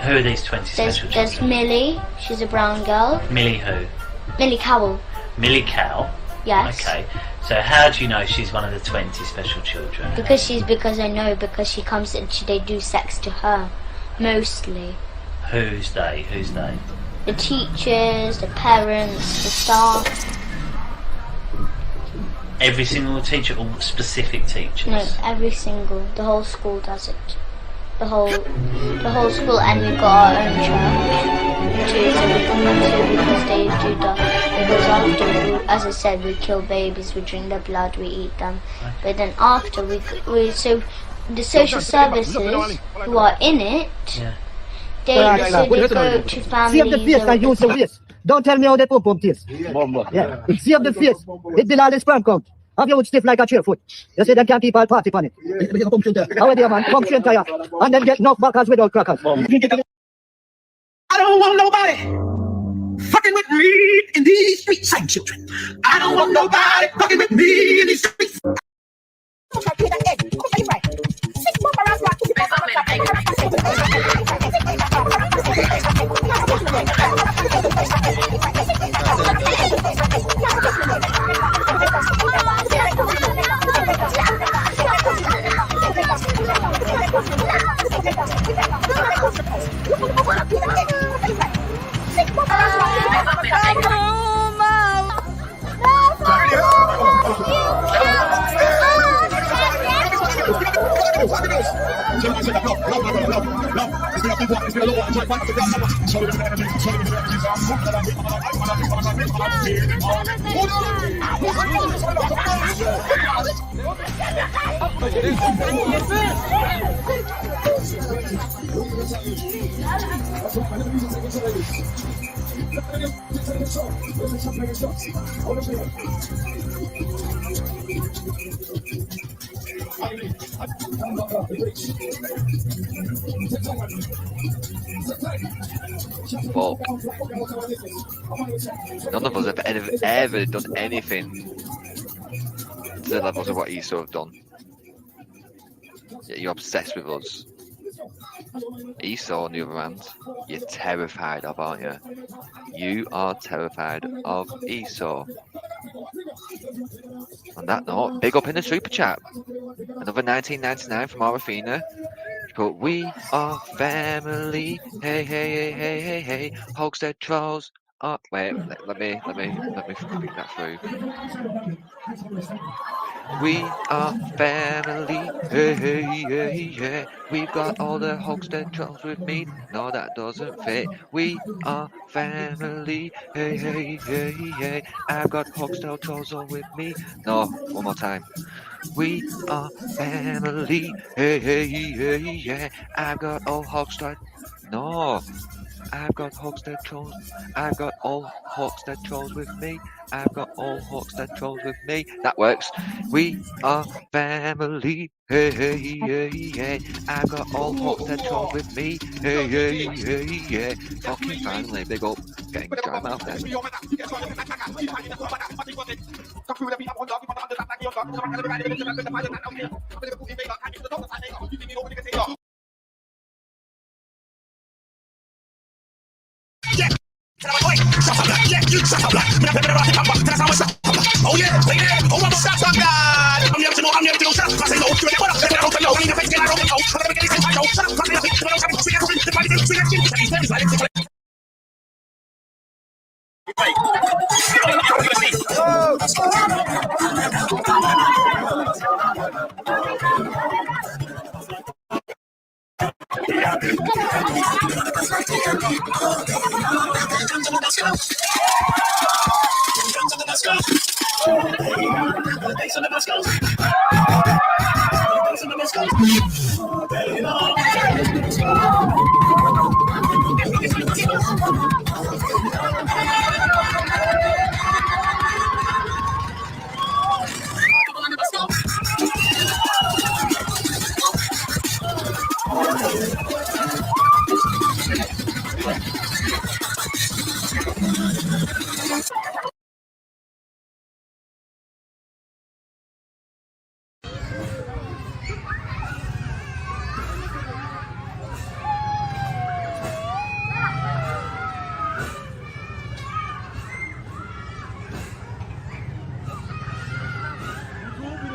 Who are these 20 special children? There's Millie, she's a brown girl. Millie who? Millie Cowell. Millie Cow? Yes. Okay. So how do you know she's one of the 20 special children? Because I know, because she comes and they do sex to her. Mostly. Who's they? Who's they? The teachers, the parents, the staff. Every single teacher or specific teachers? No, the whole school does it. The whole school, and we've got our own church too, so we come too because they do because after, as I said, we kill babies, we drink their blood, we eat them. Okay. But then after so the social services who are in it, they go to families. Don't tell me how they pump this. Yeah. See up the face. It be all the sperm count. Have you would stiff like a chair foot. You say them can't keep all party on it. How are they, man? Puncture tire. And then get knocked backers without crackers. I don't want nobody fucking with me in these streets, same children. I don't want nobody fucking with me in these streets. Fuck. None of us have ever done anything to the levels of what Esau have done. Yet you're obsessed with us. Esau, on the other hand, you're terrified of, aren't you? You are terrified of Esau. On that note, big up in the super chat. Another 1999 from Arafina. But we are family. Hey, hey, hey, hey, hey, hey. Hogshead trolls. Oh, wait, let me speak that through. We are family. Hey, hey, hey, hey. We've got all the Hogshead trolls with me. No, that doesn't fit. We are family. Hey, hey, hey, hey. I've got Hogshead trolls all with me. No, one more time. We are family. Hey, hey, hey, yeah. I've got all Hogshead. No. I've got Hogshead trolls. I've got all Hogshead trolls with me. I've got all Hogshead trolls with me. That works. We are family. Hey, hey, hey, hey. I've got all Hogshead trolls with me. Hey, hey, hey, yeah. Fucking family. Big up. Getting dry mouth then. Oh yeah, oh I'm shot on God. I'm here to know, I'm here to know. I say no, you never know. I don't know. You never get out of the house. I'm getting I know. Shut up, fucking up.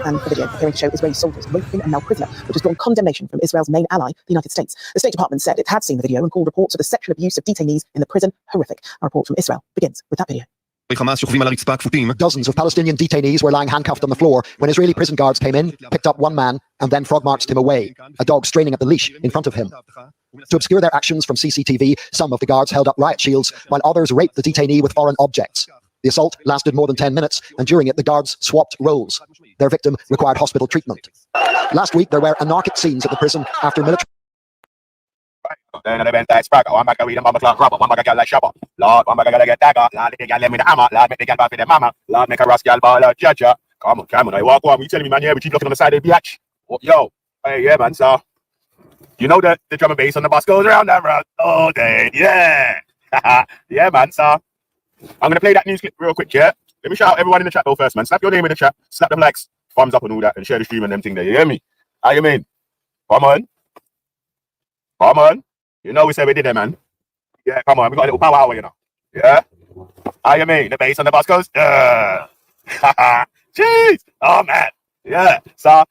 and the video appearing to show Israeli soldiers raping a male prisoner, which has drawn condemnation from Israel's main ally, the United States. The State Department said it had seen the video and called reports of the sexual abuse of detainees in the prison horrific. Our report from Israel begins with that video. Dozens of Palestinian detainees were lying handcuffed on the floor when Israeli prison guards came in, picked up one man, and then frog-marched him away, a dog straining at the leash in front of him. To obscure their actions from CCTV, some of the guards held up riot shields, while others raped the detainee with foreign objects. The assault lasted more than 10 minutes, and during it, the guards swapped roles. Their victim required hospital treatment. Last week, there were anarchic scenes at the prison after military... Then the bent spracker, one bag of weed and bomber clock rubber, one bag of girl like shopper. Lord, one bag of get dagger, Lord, the girl let me the hammer, Lord, make the girl back with the mama, Lord, make a rascal ball out, judger. Come on, I walk on, you telling me, man, yeah, we keep looking on the side of the biatch. Oh, yo, hey, yeah, man, so, you know that the drum and bass on the bus goes around that road all day, yeah. Yeah, man, so, I'm gonna play that news clip real quick, yeah? Let me shout out everyone in the chat though first, man. Slap your name in the chat, slap them likes, thumbs up and all that, and share the stream and them thing there, you hear me? How you mean? Come on. Come on. You know we said we did it, man. Yeah, come on, we got a little power hour, you know. Yeah? How you mean? The bass on the bus goes, jeez! Oh, man. Yeah, so,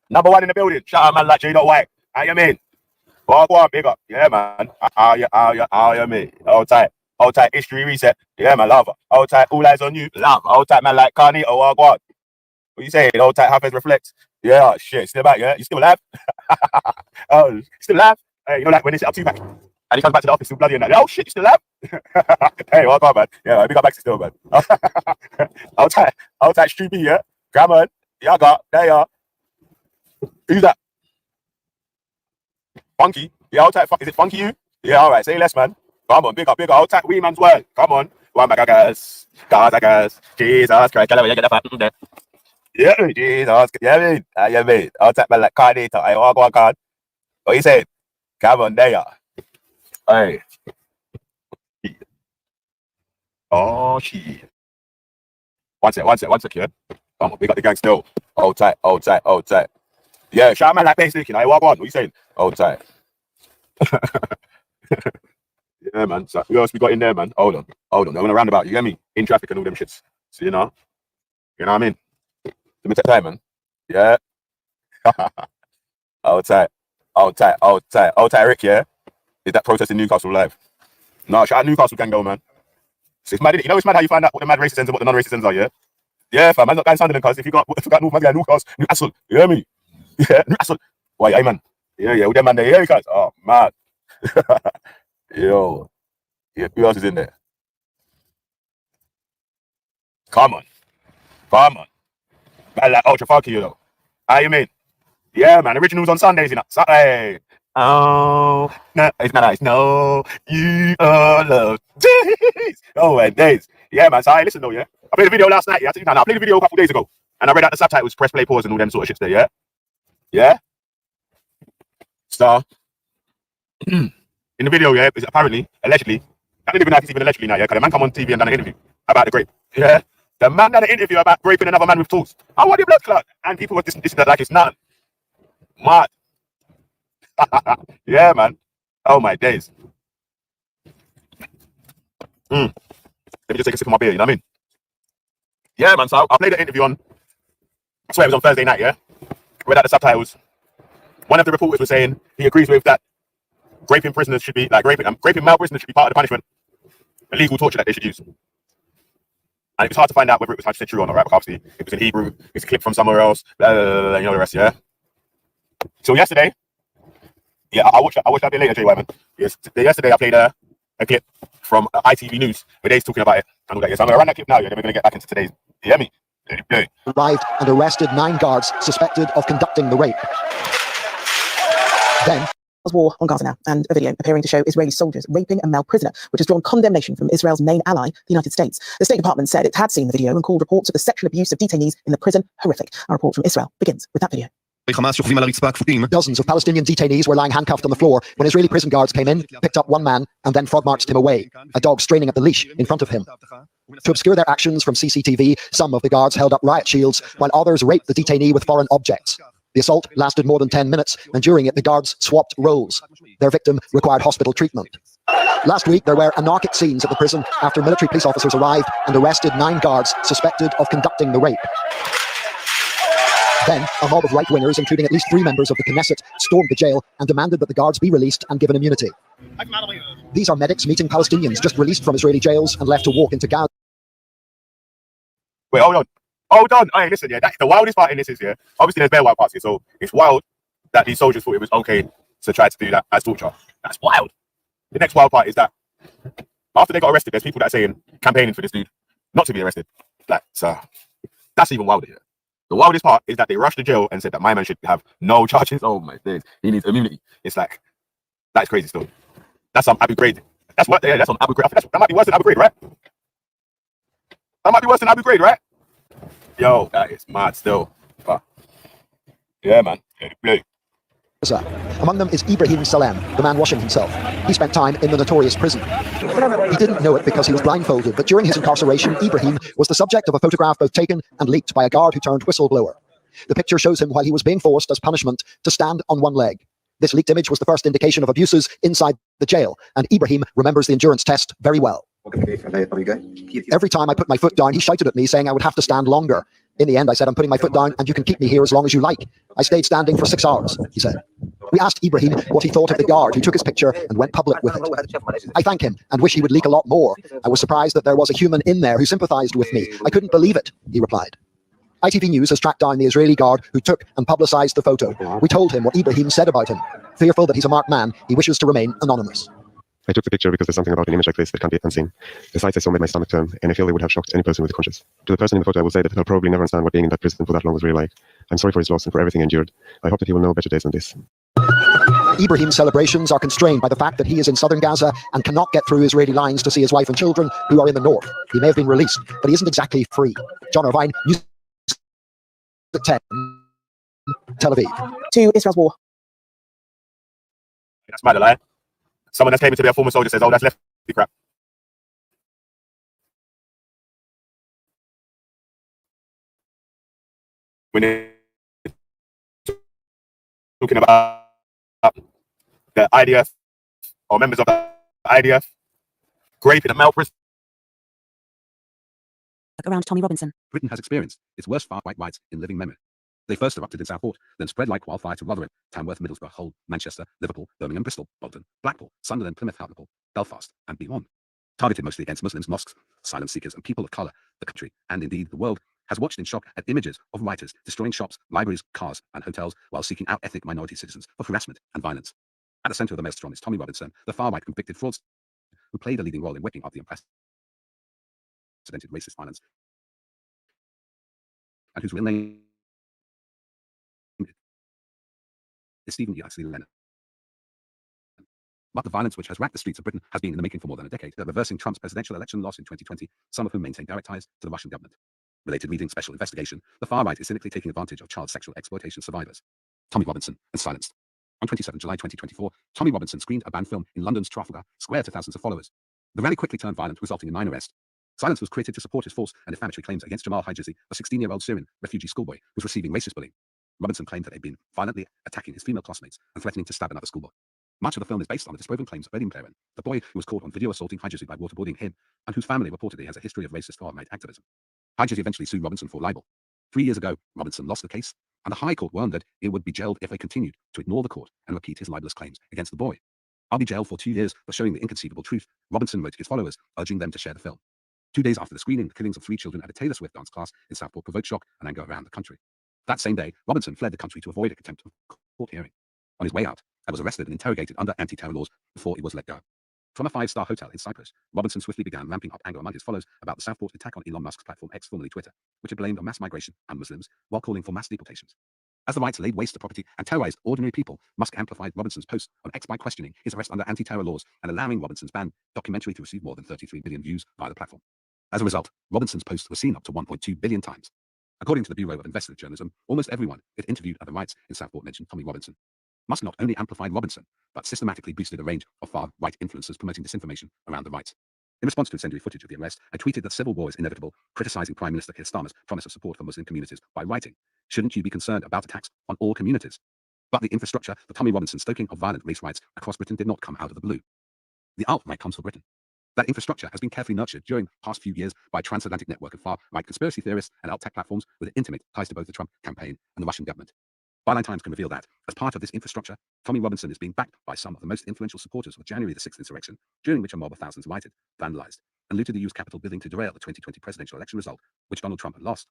number one in the building. Shout out, man, like J.White. How you mean? Go on, big up. Yeah, man. How you mean? Hold tight, history reset. Yeah, man, love. Hold tight, all eyes on you. Love. Hold tight, man, like Carnito. Go on. What you saying? Hold tight, Hafez reflects. Yeah, oh, shit, still back, yeah? You still alive? Oh, still alive? Hey, you know, like when they set up 2-pack and he comes back to the office, still bloody and that. Oh shit, you still alive? Hey, welcome, man. Yeah, we got back still, man. I'll type Streepy, yeah? Come on. Yeah, I got. There you are. Who's that? Funky? Yeah, I'll type. Is it Funky you? Yeah, alright, say less, man. Come on, big up. I'll type Wee Man's World. Come on. One back, I guess. God, I guess. Jesus Christ, can I get that fat? Yeah, Jesus. Yeah, man. I'll type man like Carnito. I walk on card. What you saying? Come on, there you are. Hey. Oh, shit. One sec, yeah. Come on, we got the gang still. Hold tight. Yeah, shout man like basic, you know, I walk on. What you saying? Hold tight. Yeah, man. So who else we got in there, man? Hold on. I'm gonna roundabout, you get me? In traffic and all them shits. So, you know what I mean? Let me take time, man. Yeah. Hold tight, Rick, yeah? Is that protest in Newcastle live? No, shout out Newcastle gang go, man. So it's mad, you know it's mad how you find out what the mad racist ends and what the non-racist ends are, yeah? Yeah, fam, man's not going Sunderland, cuz if you got North, man's going Newcastle, you hear me? Yeah, Newcastle. Why, yeah, man? Yeah, with them man there, yeah, cuz. Oh, mad. Yo. Yeah, who else is in there? Come on. Man, like ultra funky, you know. How you mean? Yeah, man, originals on Sundays, you know. Hey. Oh, no, it's not nice. No, you are loved. Jeez. Oh, my days. Yeah, man, so I listen though, yeah. I played a video last night, yeah. I played a video a couple days ago, and I read out the subtitles, press play, pause, and all them sort of shits there, yeah? Yeah? So, in the video, yeah, it's apparently, allegedly, I don't even know if it's even allegedly now, yeah, because the man come on TV and done an interview about the grape, yeah? The man done an interview about raping another man with tools. I want the blood clot, and people were this that like it's none. Mad. Yeah, man. Oh, my days. Let me just take a sip of my beer, you know what I mean? Yeah, man, so I played the interview on, I swear it was on Thursday night, yeah? Read out the subtitles. One of the reporters was saying he agrees with that raping prisoners should be, like raping male prisoners should be part of the punishment, the legal torture that they should use. And it was hard to find out whether it was 100% true or not, right? Because obviously it was in Hebrew, it's a clip from somewhere else, blah, blah, blah, blah, you know the rest, yeah? So yesterday, yeah, I watched that bit later, Jay Wyman. Yes, yesterday I played a clip from ITV News where they're talking about it and all that. Yes, I'm going to run that clip now, yeah, then we're going to get back into today's. You hear me? Arrived and arrested 9 guards suspected of conducting the rape. Then... war on Gaza now, and a video appearing to show Israeli soldiers raping a male prisoner, which has drawn condemnation from Israel's main ally, the United States. The State Department said it had seen the video and called reports of the sexual abuse of detainees in the prison horrific. Our report from Israel begins with that video. Dozens of Palestinian detainees were lying handcuffed on the floor when Israeli prison guards came in, picked up one man, and then frog-marched him away, a dog straining at the leash in front of him. To obscure their actions from CCTV, some of the guards held up riot shields, while others raped the detainee with foreign objects. The assault lasted more than 10 minutes, and during it, the guards swapped roles. Their victim required hospital treatment. Last week, there were anarchic scenes at the prison after military police officers arrived and arrested 9 guards suspected of conducting the rape. Then, a mob of right-wingers, including at least 3 members of the Knesset, stormed the jail and demanded that the guards be released and given immunity. These are medics meeting Palestinians just released from Israeli jails and left to walk into Gaza. Wait, hold on. Hold on. Hey, listen, yeah, that's the wildest part in this is, yeah, obviously there's bare wild parts here, so it's wild that these soldiers thought it was okay to try to do that as torture. That's wild. The next wild part is that after they got arrested, there's people that are saying, campaigning for this dude not to be arrested. Like, so that's even wilder. Yeah. The wildest part is that they rushed to jail and said that my man should have no charges. Oh my days, he needs immunity. It's like, that's crazy stuff. That's some Abu Ghraib. That's what, yeah, that's on Abu Ghraib. That might be worse than Abu Ghraib, right? That might be worse than Abu Ghraib, right? Yo, that is mad still. But yeah, man. Yeah, Among them is Ibrahim Salem, the man washing himself. He spent time in the notorious prison. He didn't know it because he was blindfolded, but during his incarceration, Ibrahim was the subject of a photograph both taken and leaked by a guard who turned whistleblower. The picture shows him while he was being forced as punishment to stand on one leg. This leaked image was the first indication of abuses inside the jail, and Ibrahim remembers the endurance test very well. Every time I put my foot down, he shouted at me, saying I would have to stand longer. In the end, I said, I'm putting my foot down and you can keep me here as long as you like. I stayed standing for 6 hours, he said. We asked Ibrahim what he thought of the guard who took his picture and went public with it. I thank him and wish he would leak a lot more. I was surprised that there was a human in there who sympathized with me. I couldn't believe it, he replied. ITV News has tracked down the Israeli guard who took and publicized the photo. We told him what Ibrahim said about him. Fearful that he's a marked man, he wishes to remain anonymous. I took the picture because there's something about an image like this that can't be unseen. The sights I saw made my stomach turn, and I feel it would have shocked any person with a conscience. To the person in the photo, I will say that he'll probably never understand what being in that prison for that long was really like. I'm sorry for his loss and for everything he endured. I hope that he will know better days than this. Ibrahim's celebrations are constrained by the fact that he is in southern Gaza and cannot get through Israeli lines to see his wife and children, who are in the north. He may have been released, but he isn't exactly free. John Irvine, News at 10, Tel Aviv. To Israel's war. that's mad, a lie. Someone that's claiming to be a former soldier says, oh, that's lefty crap. When they're talking about the IDF or members of the IDF raping a male prisoner. Around Tommy Robinson. Britain has experienced its worst far-right riots in living memory. They first erupted in Southport, then spread like wildfire to Rotherham, Tamworth, Middlesbrough, Hull, Manchester, Liverpool, Birmingham, Bristol, Bolton, Blackpool, Sunderland, Plymouth, Hartlepool, Belfast, and beyond. Targeted mostly against Muslims, mosques, asylum seekers, and people of colour, the country, and indeed the world, has watched in shock at images of rioters destroying shops, libraries, cars, and hotels while seeking out ethnic minority citizens for harassment and violence. At the centre of the maelstrom is Tommy Robinson, the far-right convicted fraudster who played a leading role in whipping up the unprecedented racist violence, and whose real name is Stephen E. Lennon. But the violence which has racked the streets of Britain has been in the making for more than a decade, reversing Trump's presidential election loss in 2020, some of whom maintain direct ties to the Russian government. Related reading Special Investigation, the far-right is cynically taking advantage of child sexual exploitation survivors. Tommy Robinson, and silenced. On 27 July 2024, Tommy Robinson screened a banned film in London's Trafalgar Square to thousands of followers. The rally quickly turned violent, resulting in 9 arrests. Silence was created to support his false and defamatory claims against Jamal Hijazi, a 16-year-old Syrian refugee schoolboy who was receiving racist bullying. Robinson claimed that they'd been violently attacking his female classmates and threatening to stab another schoolboy. Much of the film is based on the disproven claims of Edim Plaren, the boy who was caught on video assaulting Hijazi by waterboarding him, and whose family reportedly has a history of racist far-right activism. Hijazi eventually sued Robinson for libel. 3 years ago, Robinson lost the case, and the High Court warned that he would be jailed if they continued to ignore the court and repeat his libelous claims against the boy. I'll be jailed for 2 years for showing the inconceivable truth, Robinson wrote to his followers, urging them to share the film. 2 days after the screening, the killings of 3 children at a Taylor Swift dance class in Southport provoked shock and anger around the country. That same day, Robinson fled the country to avoid a contempt of court hearing. On his way out, he was arrested and interrogated under anti-terror laws before he was let go. From a 5-star hotel in Cyprus, Robinson swiftly began ramping up anger among his followers about the Southport attack on Elon Musk's platform X, formerly Twitter, which had blamed on mass migration and Muslims while calling for mass deportations. As the riots laid waste to property and terrorized ordinary people, Musk amplified Robinson's post on X by questioning his arrest under anti-terror laws and allowing Robinson's banned documentary to receive more than 33 billion views via the platform. As a result, Robinson's posts were seen up to 1.2 billion times. According to the Bureau of Investigative Journalism, almost everyone it interviewed at the riots in Southport mentioned Tommy Robinson. Musk not only amplified Robinson, but systematically boosted a range of far-right influencers promoting disinformation around the riots. In response to incendiary footage of the arrest, I tweeted that civil war is inevitable, criticizing Prime Minister Keir Starmer's promise of support for Muslim communities by writing, "Shouldn't you be concerned about attacks on all communities?" But the infrastructure for Tommy Robinson's stoking of violent race riots across Britain did not come out of the blue. The alt-right comes for Britain. That infrastructure has been carefully nurtured during the past few years by a transatlantic network of far-right conspiracy theorists and alt-tech platforms with intimate ties to both the Trump campaign and the Russian government. Byline Times can reveal that, as part of this infrastructure, Tommy Robinson is being backed by some of the most influential supporters of the January the 6th insurrection, during which a mob of thousands rioted, vandalized, and looted the U.S. Capitol building to derail the 2020 presidential election result, which Donald Trump had lost.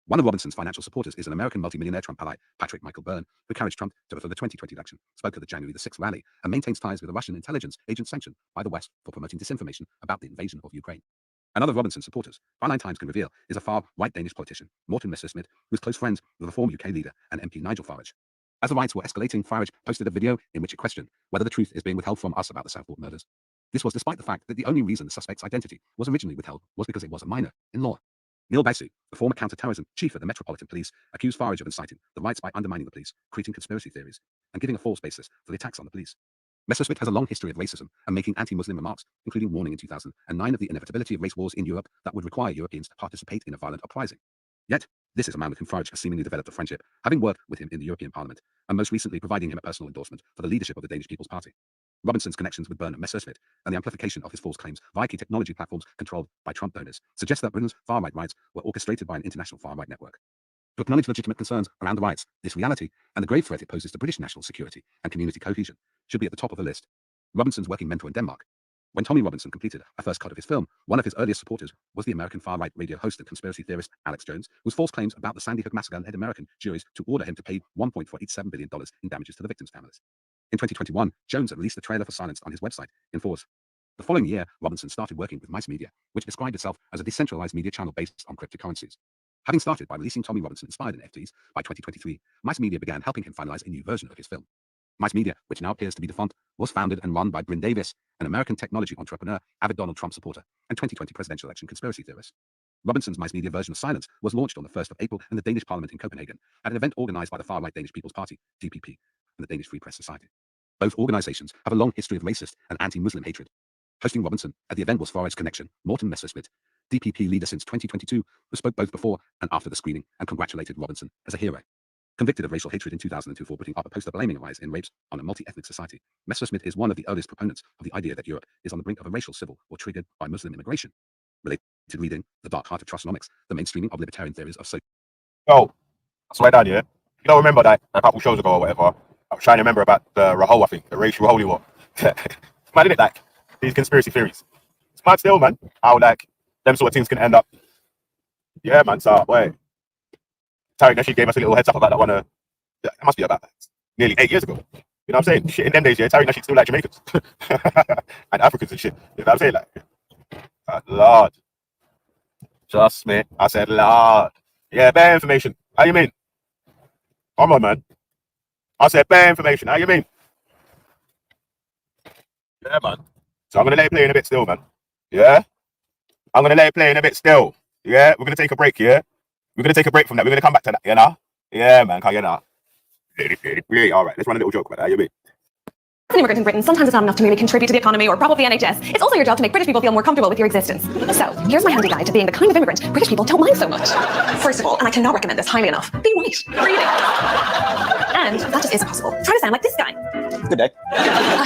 One of Robinson's financial supporters is an American multimillionaire Trump ally, Patrick Michael Byrne, who encouraged Trump to vote for the 2020 election, spoke at the January the 6th rally, and maintains ties with a Russian intelligence agent sanctioned by the West for promoting disinformation about the invasion of Ukraine. Another of Robinson's supporters, Byline Times can reveal, is a far-right Danish politician, Morten Messerschmidt, who is close friends with the former UK leader and MP Nigel Farage. As the riots were escalating, Farage posted a video in which it questioned whether the truth is being withheld from us about the Southport murders. This was despite the fact that the only reason the suspect's identity was originally withheld was because it was a minor in law. Neil Basu, the former counter-terrorism chief of the Metropolitan Police, accused Farage of inciting the riots by undermining the police, creating conspiracy theories, and giving a false basis for the attacks on the police. Messerschmidt has a long history of racism and making anti-Muslim remarks, including warning in 2009 of the inevitability of race wars in Europe that would require Europeans to participate in a violent uprising. Yet, this is a man with whom Farage has seemingly developed a friendship, having worked with him in the European Parliament, and most recently providing him a personal endorsement for the leadership of the Danish People's Party. Robinson's connections with Byrne and Messerschmidt and the amplification of his false claims via key technology platforms controlled by Trump donors suggest that Britain's far-right riots were orchestrated by an international far-right network. To acknowledge legitimate concerns around the riots, this reality, and the grave threat it poses to British national security and community cohesion, should be at the top of the list. Robinson's working mentor in Denmark. When Tommy Robinson completed a first cut of his film, one of his earliest supporters was the American far-right radio host and conspiracy theorist Alex Jones, whose false claims about the Sandy Hook massacre led American juries to order him to pay $1.487 billion in damages to the victims' families. In 2021, Jones released the trailer for Silence on his website, Infowars. The following year, Robinson started working with Mice Media, which described itself as a decentralized media channel based on cryptocurrencies. Having started by releasing Tommy Robinson-inspired NFTs, by 2023, Mice Media began helping him finalize a new version of his film. Mice Media, which now appears to be defunct, was founded and run by Bryn Davis, an American technology entrepreneur, avid Donald Trump supporter, and 2020 presidential election conspiracy theorist. Robinson's Mice Media version of Silence was launched on the 1st of April in the Danish Parliament in Copenhagen at an event organized by the far-right Danish People's Party, DPP, and the Danish Free Press Society. Both organizations have a long history of racist and anti-Muslim hatred. Hosting Robinson at the event was Farage's connection, Morten Messerschmidt, DPP leader since 2022, who spoke both before and after the screening and congratulated Robinson as a hero. Convicted of racial hatred in 2002 for putting up a poster blaming a rise in rapes on a multi-ethnic society, Messerschmidt is one of the earliest proponents of the idea that Europe is on the brink of a racial civil war triggered by Muslim immigration. Related reading, The Dark Heart of Trussonomics, the mainstreaming of libertarian theories of social. Oh, that's what I done, yeah? You don't remember that a couple shows ago or whatever? I was trying to remember about the Rahul, I think, the racial holy war. It's mad, isn't it? Like, these conspiracy theories. It's mad still, man. How, like, them sort of things can end up. Yeah, man, so, wait. Tariq Nasheed gave us a little heads up about that one. It must be about nearly 8 years ago. You know what I'm saying? Shit, in them days, yeah, Tariq Nasheed still like Jamaicans. and Africans and shit. You know what I'm saying? Like, Lord. Trust me. I said, Lord. Yeah, bare information. How you mean? Come on, man. I said bare information. How you mean? Yeah, man. So I'm gonna let it play in a bit still, man. Yeah? I'm gonna let it play in a bit still. Yeah? We're gonna take a break, yeah? We're gonna take a break from that. We're gonna come back to that, you know? Yeah, man, you know. Alright, let's run a little joke about that. How you mean? As an immigrant in Britain, sometimes it's not enough to merely contribute to the economy or prop up the NHS. It's also your job to make British people feel more comfortable with your existence. So, here's my handy guide to being the kind of immigrant British people don't mind so much. First of all, and I cannot recommend this highly enough, be white. Really. And that just isn't possible. Try to sound like this guy. Good day.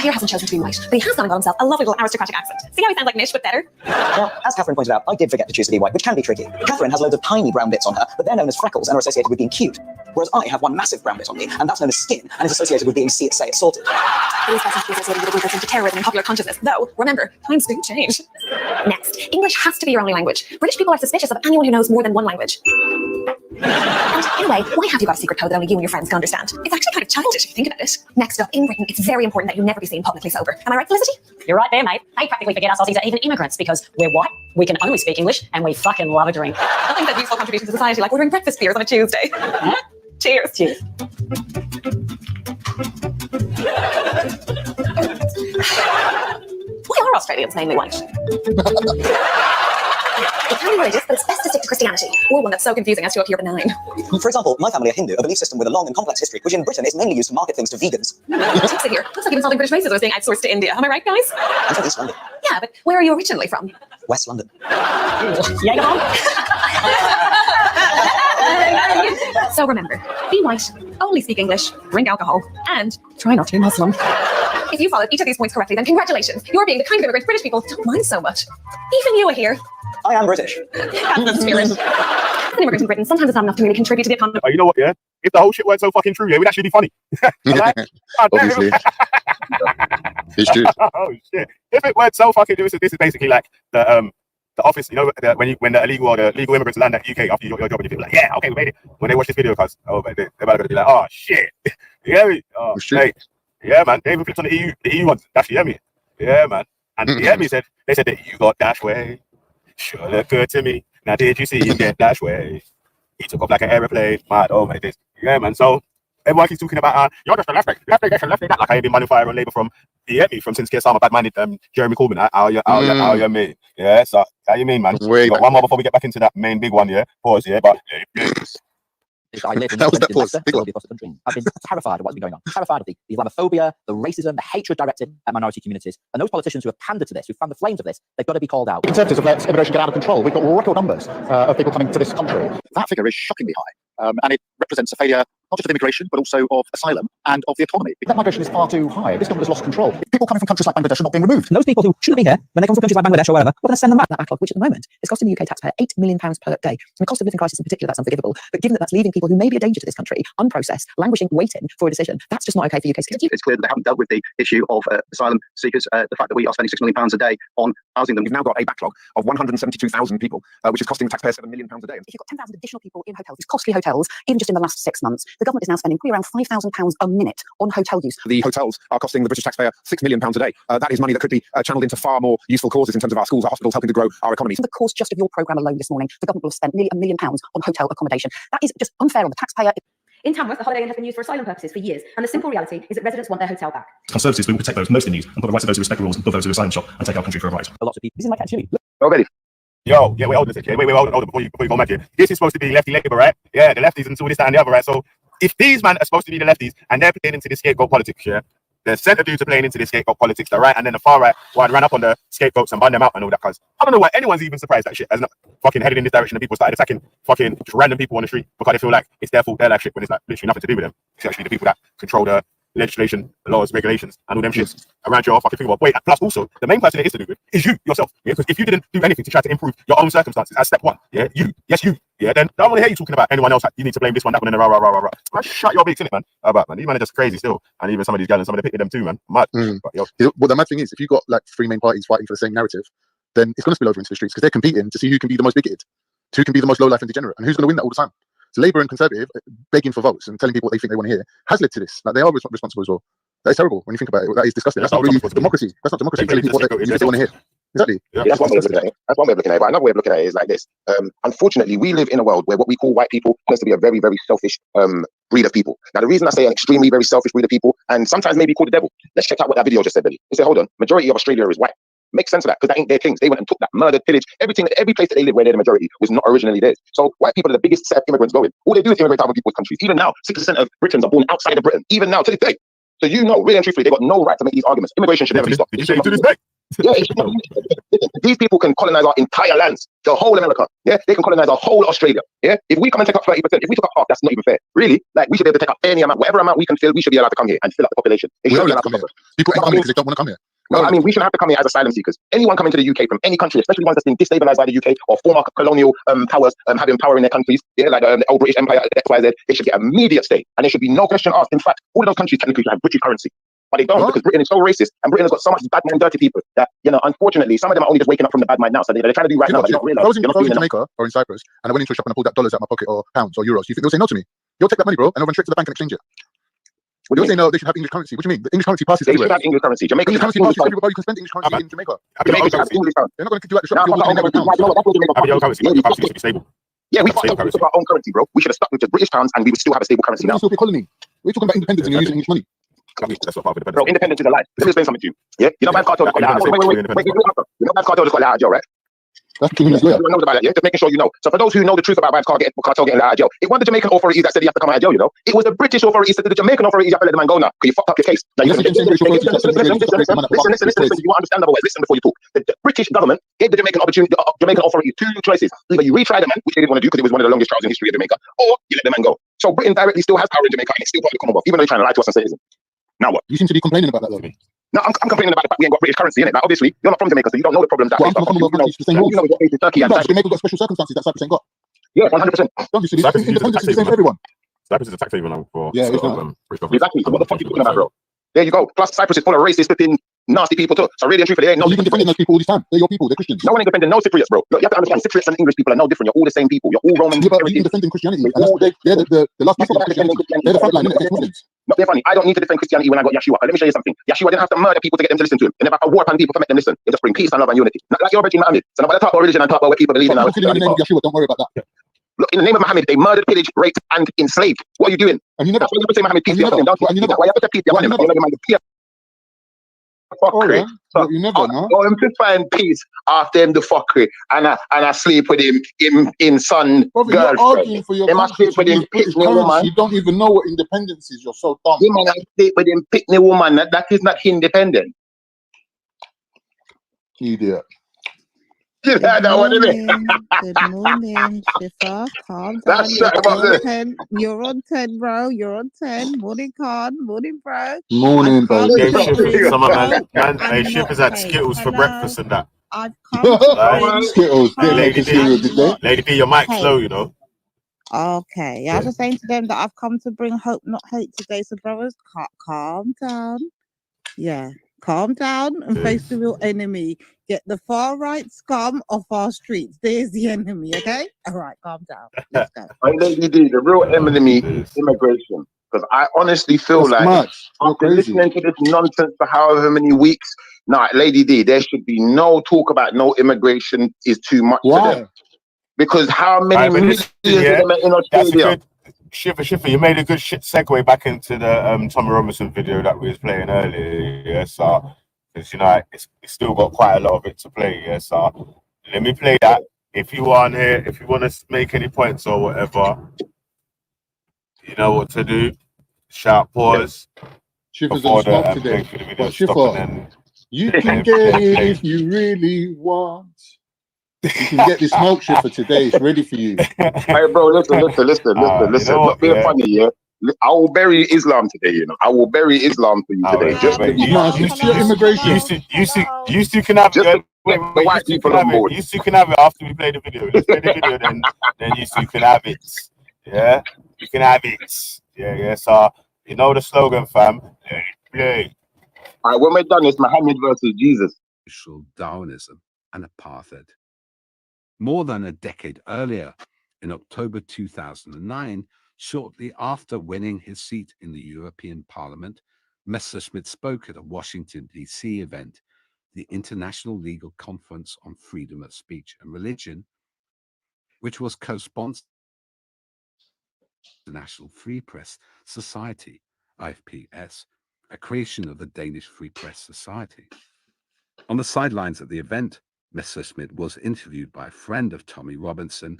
Here hasn't chosen to be white, but he has done got himself a lovely little aristocratic accent. See how he sounds like Nish, but better? Well, as Catherine pointed out, I did forget to choose to be white, which can be tricky. Catherine has loads of tiny brown bits on her, but they're known as freckles and are associated with being cute. Whereas I have one massive brown bit on me, and that's known as skin, and is associated with being, say, assaulted. These guys have to be associated with a group that's into terrorism and popular consciousness, though, remember, times do change. Next, English has to be your only language. British people are suspicious of anyone who knows more than one language. And anyway, why have you got a secret code that only you and your friends can understand? It's actually kind of childish if you think about it. Next up, in Britain, it's very important that you never be seen publicly sober. Am I right, Felicity? You're right there, mate. They practically forget us Aussies are even immigrants because we're white, we can only speak English, and we fucking love a drink. Nothing that useful contribution to society like ordering breakfast beers on a Tuesday. Cheers. Cheers. Why are Australians mainly white? It can be religious, but it's best to stick to Christianity, or one that's so confusing as to appear benign. For example, my family are Hindu, a belief system with a long and complex history, which in Britain is mainly used to market things to vegans. Takes it here. Looks like even solving British racism is being outsourced to India. Am I right, guys? I'm from East London. Yeah, but where are you originally from? West London. So remember, be white, only speak English, drink alcohol, and try not to be Muslim. If you followed each of these points correctly, then congratulations. You're being the kind of immigrant British people don't mind so much. Even you are here. I am British. That's the spirit. As an immigrant in Britain sometimes it's not enough to really contribute to the economy. You know what, yeah? If the whole shit weren't so fucking true, yeah, we'd actually be funny. Obviously. It's true. Oh shit! If it weren't so fucking, this is basically like the office, you know, when the illegal or the legal immigrants land at UK after your job, and you feel like, yeah, okay, we made it. When they watch this video, cause they're about to be like, oh shit, you hear me? Oh, hey, yeah, man. They even flipped on the EU ones. That's, you hear me? Yeah, man. And you hear me? They said that you got dash way. Sure look good to me. Now did you see him get dash way? He took off like an aeroplane. Mad, oh my days. Yeah, man. So everyone keeps talking about you're just a left that. Like I ain't been running fire on Labour from since Keir Starmer bad-minded Jeremy Corbyn. How you mean? Yeah, so how you mean, man? Wait, got one more before we get back into that main big one, yeah? Pause, yeah, but I live in That was that pause. Leicester, across the country. I've been terrified of what's been going on. Terrified of the Islamophobia, the racism, the hatred directed at minority communities. And those politicians who have pandered to this, who fanned the flames of this, they've got to be called out. Conservatives have let immigration get out of control. We've got record numbers of people coming to this country. That figure is shockingly high, and it represents a failure not just of immigration, but also of asylum and of the economy. That migration is far too high. This government has lost control. People coming from countries like Bangladesh are not being removed. And those people who shouldn't be here, when they come from countries like Bangladesh or wherever, we're going to send them back. That backlog, which at the moment is costing the UK taxpayer £8 million per day. And the cost of living crisis in particular, that's unforgivable. But given that that's leaving people who may be a danger to this country, unprocessed, languishing, waiting for a decision, that's just not okay for UK citizens. It's clear that they haven't dealt with the issue of asylum seekers, the fact that we are spending £6 million a day on housing them. We've now got a backlog of 172,000 people, which is costing the taxpayer £7 million a day. If you've got 10,000 additional people in hotels, these costly hotels, even just in the last 6 months, the government is now spending probably around £5,000 a minute on hotel use. The hotels are costing the British taxpayer £6 million a day. That is money that could be channeled into far more useful causes in terms of our schools, our hospitals, helping to grow our economy. For the course just of your programme alone this morning, the government will have spent nearly £1 million on hotel accommodation. That is just unfair on the taxpayer. In Tamworth, the Holiday Inn has been used for asylum purposes for years, and the simple reality is that residents want their hotel back. Conservatives, we will protect those most in need and put the rights of those who respect the rules above those who asylum shop and take our country for a ride. A lot of people. This is my cat chili. Ready? Yo, yeah, wait, hold on a second. Wait, hold on before you go mad here. This is supposed to be lefty Labour, right? Yeah, the lefties and so this, that, and the other, right? So if these men are supposed to be the lefties and they're playing into the scapegoat politics, yeah, the centre dudes are playing into the scapegoat politics, the right, and then the far right, well, ran up on the scapegoats and banned them out and all that. Cause I don't know why anyone's even surprised that shit has not fucking headed in this direction and people started attacking fucking just random people on the street because they feel like it's their fault, their life shit, when it's like literally nothing to do with them. It's actually the people that control the legislation, laws, regulations, and all them shits around your fucking finger. Wait, plus also the main person it is to do with is you yourself. Yeah, because if you didn't do anything to try to improve your own circumstances as step one, yeah, you, yeah, then I don't want to hear you talking about anyone else. Like, you need to blame this one, that one, and rah. Man, shut your beaks in it, man. Man, these men are just crazy still, and even some of these guys, some of them pity them too, man. Mad. But, yo. Well, the mad thing is, if you've got like three main parties fighting for the same narrative, then it's going to spill over into the streets because they're competing to see who can be the most bigoted, who can be the most low life and degenerate, and who's going to win that all the time. So Labour and Conservative begging for votes and telling people what they think they want to hear has led to this. Like, they are responsible as well. That is terrible when you think about it. That is disgusting. That's not really democracy. That's not democracy. Telling people what they want to hear. Exactly. Yeah, that's one way of looking at it. That's one way of looking at it. But another way of looking at it is like this. Unfortunately, we live in a world where what we call white people tends to be a very, very selfish breed of people. Now, the reason I say an extremely very selfish breed of people, and sometimes maybe called the devil. Let's check out what that video just said, Billy. It said, hold on, majority of Australia is white. Makes sense of that because that ain't their kings. They went and took that, murdered, pillaged, everything, every place that they live where they're the majority was not originally theirs. So white people are the biggest set of immigrants going. All they do is immigrate to other people's countries. Even now, 60% of Britons are born outside of Britain. Even now, to this day. So you know, really and truthfully, they've got no right to make these arguments. Immigration should never be stopped. Did you say to this day? Yeah, these people can colonize our entire lands, the whole America. Yeah, they can colonize our whole Australia. Yeah, if we come and take up 30%, if we took up half, that's not even fair. Really, like we should be able to take up any amount, whatever amount we can fill. We should be allowed to come here and fill up the population. People ain't coming because they don't want to come here. No, I mean, we shouldn't have to come here as asylum seekers. Anyone coming to the UK from any country, especially ones that's been destabilized by the UK or former colonial powers having power in their countries, yeah, like the old British Empire, XYZ, they should get immediate stay. And there should be no question asked. In fact, all of those countries technically should have British currency. But they don't because Britain is so racist and Britain has got so much bad mind, dirty people that, you know, unfortunately, some of them are only just waking up from the bad mind now. So they're trying to do right now. But they don't realize. If I was in Jamaica or in Cyprus and I went into a shop and I pulled out dollars out of my pocket or pounds or euros, you think they'll say no to me? You'll take that money, bro, and I'll run straight to the bank and exchange it. They'll say no, they should have English currency. What do you mean? The English currency passes they everywhere. They should have English currency. Jamaica English currency passes everywhere. You can spend English currency in Jamaica. Jamaica should have English currency. They're not going to do that. The shop. Your currency should be stable. Yeah, we fucked up with our own currency, bro. We should have stuck with the British pounds and we would still have a stable currency now. It's still a colony. We're talking about independence and you're using English money. That's what part of Bro, independence is a lie. Let me explain something to you. Yeah, you know, Bad Cartel just got out. Wait. You know, Bad Cartel just got out of jail, right? That's Everyone knows about that, yeah? Just making sure you know. So for those who know the truth about Bad Cartel getting out of jail, it wasn't the Jamaican authorities that said you have to come out of jail, you know. It was the British authorities that said to the Jamaican authorities you have to let the man go now because you fucked up your case. Now, listen, you want to understand otherwise. Listen before you talk. The British government gave the Jamaican authorities two choices. Either you retry the man, which they didn't want to do because it was one of the longest trials in history of Jamaica, or you let the man go. So Britain directly still has power in Jamaica and it's still part of the Commonwealth, even though they're trying to lie to us and say it isn't. Now what? You seem to be complaining about that, though. No, I'm complaining about the fact we ain't got British currency in it. Now, obviously, you're not from Jamaica, so you don't know the problems that. Well, I'm from a Commonwealth country, it's the same rules. You know, we got Turkey and Jamaica got special circumstances that Cyprus ain't got. Yeah, 100%. Don't you see? Independence is the same for everyone. Cyprus is a tax haven for Yeah, it's British government. Exactly. So what the fuck are you talking about, bro? There you go. Plus, Cyprus is full of racist, flipping, nasty people too. So really and truthfully, there ain't no. You've been defending those people all this time. They're your people. They're Christians. No one ain't defending no Cypriots, bro. Look, you have to understand, Cypriots and English people are no different. You're all the same people. You're all Roman. Yeah, but you've been defending Christianity. And they're the last people of Christianity. They're the front line, innit, against Muslims. No, they're funny. I don't need to defend Christianity when I got Yeshua. Let me show you something. Yeshua didn't have to murder people to get them to listen to him. They never had to war upon people to make them listen. They just bring peace and love and unity. Not like your Virgin Muhammad. So nobody talk about religion and talk about what people believe in. Look, in the name of Yeshua, don't worry about that. Look, in the name of Muhammad, they murdered, pillaged, raped, and enslaved. What are you doing? And you never. That's why you have to say Muhammad, peace be upon him. Don't you? Why you have to say peace be upon him? Fuckery. You never know. Oh, him to find peace after him the fuckery, and I sleep with him in son Brother, girlfriend. you're arguing for your country sleep with him British pickney currency. woman. You don't even know what independence is. You're so dumb. Yeah, man, I sleep with him pickney woman. That is not independent. Idiot. Good morning, Shifa. Calm down. You're on 10, bro. You're on 10. Morning, Khan. Morning, bro. Morning, bro. Some of man, Shifa's at Skittles for breakfast and that. I've come Skittles. Lady B, your mic's low, you know. Okay. I was just saying to them that I've come to bring hope, not hate today. So, brothers, calm down. Yeah. Calm down and face the real enemy. Get the far right scum off our streets. There's the enemy, okay? All right, calm down. Let's go. Lady D, the real enemy is immigration. Because I honestly feel like after listening to this nonsense for however many weeks, Lady D, there should be no talk about no immigration is too much for them. Because how many millions are they in Australia? Shifa, you made a good segue back into the Tommy Robinson video that we was playing earlier. Yeah, so because it's still got quite a lot of it to play. Yeah, so let me play that. If you want here, if you want to make any points or whatever, you know what to do. Shout pause. Shifa's on smoke today. But Shifa, you can get it if you really want. You can get this smoke, Shifa, today. It's ready for you. Hey, bro, listen. Not being funny, yeah. I will bury Islam today, you know. I will bury Islam for you today. Just you two can have it. The white people on board. You two can have it after we play the video. Let's play the video, then you two can have it. Yeah, you can have it. Yeah. So you know the slogan, fam. Play. All right, when we're done, it's Muhammad versus Jesus. Racial Darwinism and apartheid. More than a decade earlier, in October 2009, shortly after winning his seat in the European Parliament, Messerschmidt spoke at a Washington, D.C. event, the International Legal Conference on Freedom of Speech and Religion, which was co-sponsored by the National Free Press Society, IFPS, a creation of the Danish Free Press Society. On the sidelines of the event, Messerschmidt was interviewed by a friend of Tommy Robinson,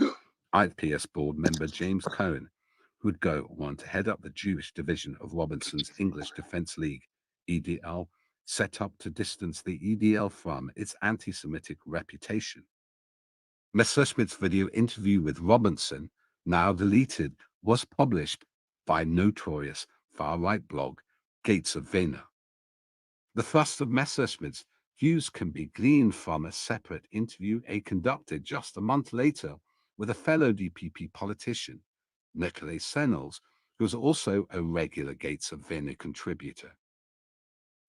IPS board member James Cohen, who would go on to head up the Jewish division of Robinson's English Defense League, EDL, set up to distance the EDL from its anti-Semitic reputation. Messerschmidt's video interview with Robinson, now deleted, was published by notorious far-right blog Gates of Vienna. The thrust of Messerschmidt's views can be gleaned from a separate interview conducted just a month later with a fellow DPP politician, Nikolai Sennels, who was also a regular Gates of Vienna contributor.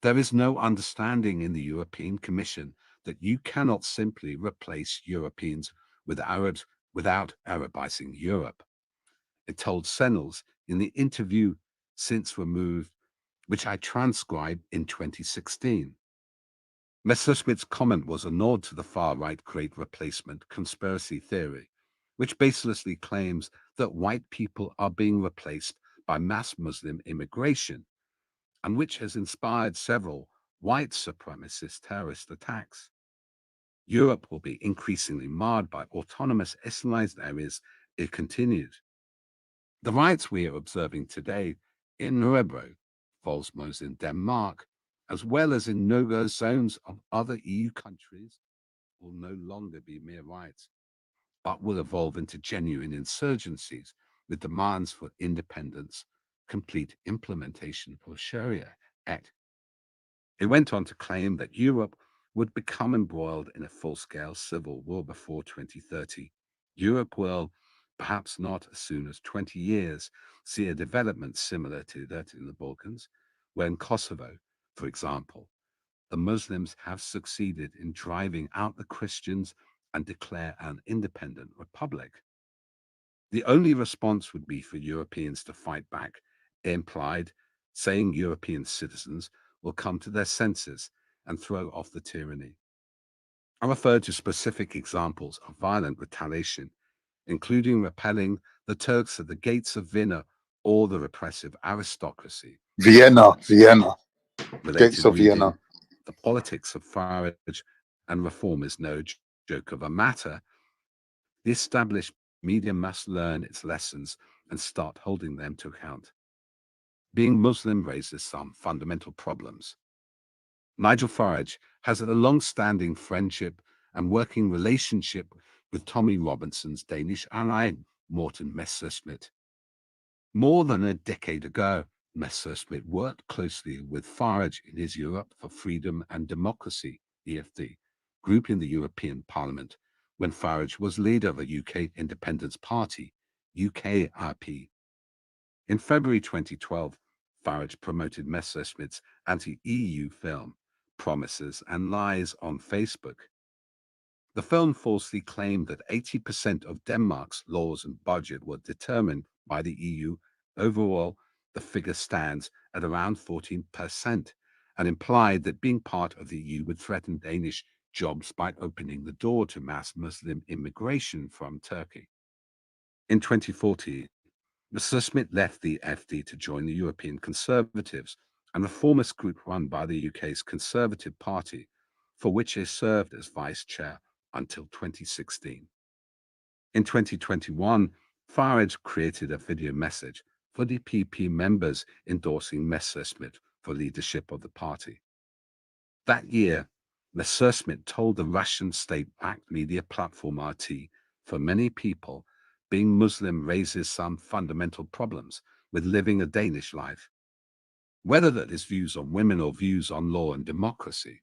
There is no understanding in the European Commission that you cannot simply replace Europeans with Arabs without Arabizing Europe. It told Sennels in the interview since removed, which I transcribed in 2016. Messerschmidt's comment was a nod to the far-right Great Replacement conspiracy theory, which baselessly claims that white people are being replaced by mass Muslim immigration, and which has inspired several white supremacist terrorist attacks. Europe will be increasingly marred by autonomous Islamized areas, it continued. The riots we are observing today in Nørrebro, Voldsmose in Denmark, as well as in no-go zones of other EU countries, will no longer be mere riots, but will evolve into genuine insurgencies with demands for independence, complete implementation of Sharia Act. It went on to claim that Europe would become embroiled in a full-scale civil war before 2030. Europe will, perhaps not as soon as 20 years, see a development similar to that in the Balkans, where in Kosovo, for example, the Muslims have succeeded in driving out the Christians and declare an independent republic. The only response would be for Europeans to fight back, implied, saying European citizens will come to their senses and throw off the tyranny. I referred to specific examples of violent retaliation, including repelling the Turks at the gates of Vienna or the repressive aristocracy. Vienna. Related Gates of reading, Vienna. The politics of Farage and reform is no joke of a matter. The established media must learn its lessons and start holding them to account. Being Muslim raises some fundamental problems. Nigel Farage has a long-standing friendship and working relationship with Tommy Robinson's Danish ally, Morten Messerschmidt. More than a decade ago, Messerschmidt worked closely with Farage in his Europe for Freedom and Democracy, EFD, group in the European Parliament, when Farage was leader of the UK Independence Party, UKIP. In February 2012, Farage promoted Messerschmidt's anti-EU film, Promises and Lies, on Facebook. The film falsely claimed that 80% of Denmark's laws and budget were determined by the EU. Overall, the figure stands at around 14%, and implied that being part of the EU would threaten Danish jobs by opening the door to mass Muslim immigration from Turkey. In 2014, Messerschmidt left the FD to join the European Conservatives, a reformist group run by the UK's Conservative Party, for which he served as vice chair until 2016. In 2021, Farage created a video message for DPP members endorsing Messerschmidt for leadership of the party. That year, Messerschmidt told the Russian state-backed media platform RT, for many people, being Muslim raises some fundamental problems with living a Danish life, whether that is views on women or views on law and democracy.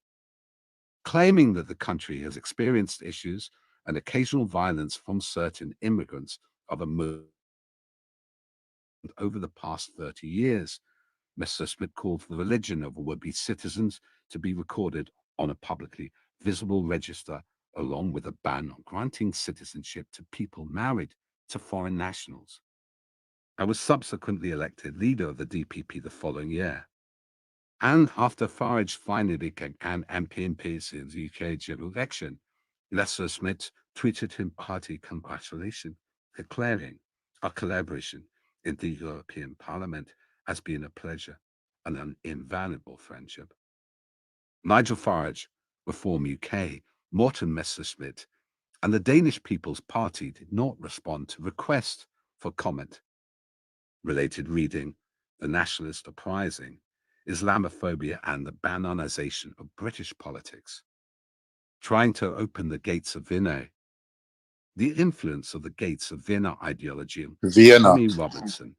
Claiming that the country has experienced issues and occasional violence from certain immigrants of a Muslim over the past 30 years, Messerschmidt called for the religion of would-be citizens to be recorded on a publicly visible register, along with a ban on granting citizenship to people married to foreign nationals. I was subsequently elected leader of the DPP the following year. And after Farage finally became an MP in the UK general election, Messerschmidt tweeted him hearty congratulations, declaring our collaboration in the European Parliament has been a pleasure and an invaluable friendship. Nigel Farage, Reform UK, Morten Messerschmidt, and the Danish People's Party did not respond to requests for comment. Related reading, The Nationalist Uprising, Islamophobia and the Banonization of British Politics. Trying to open the gates of Vienna. The influence of the gates of Vienna ideology of Tommy Robinson,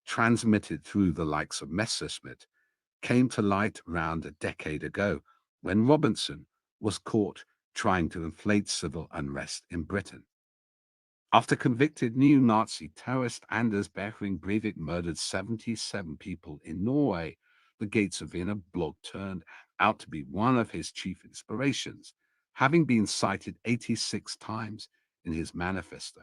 transmitted through the likes of Messerschmidt, came to light around a decade ago when Robinson was caught trying to inflate civil unrest in Britain. After convicted neo-Nazi terrorist Anders Behring Breivik murdered 77 people in Norway, the Gates of Vienna blog turned out to be one of his chief inspirations, having been cited 86 times in his manifesto.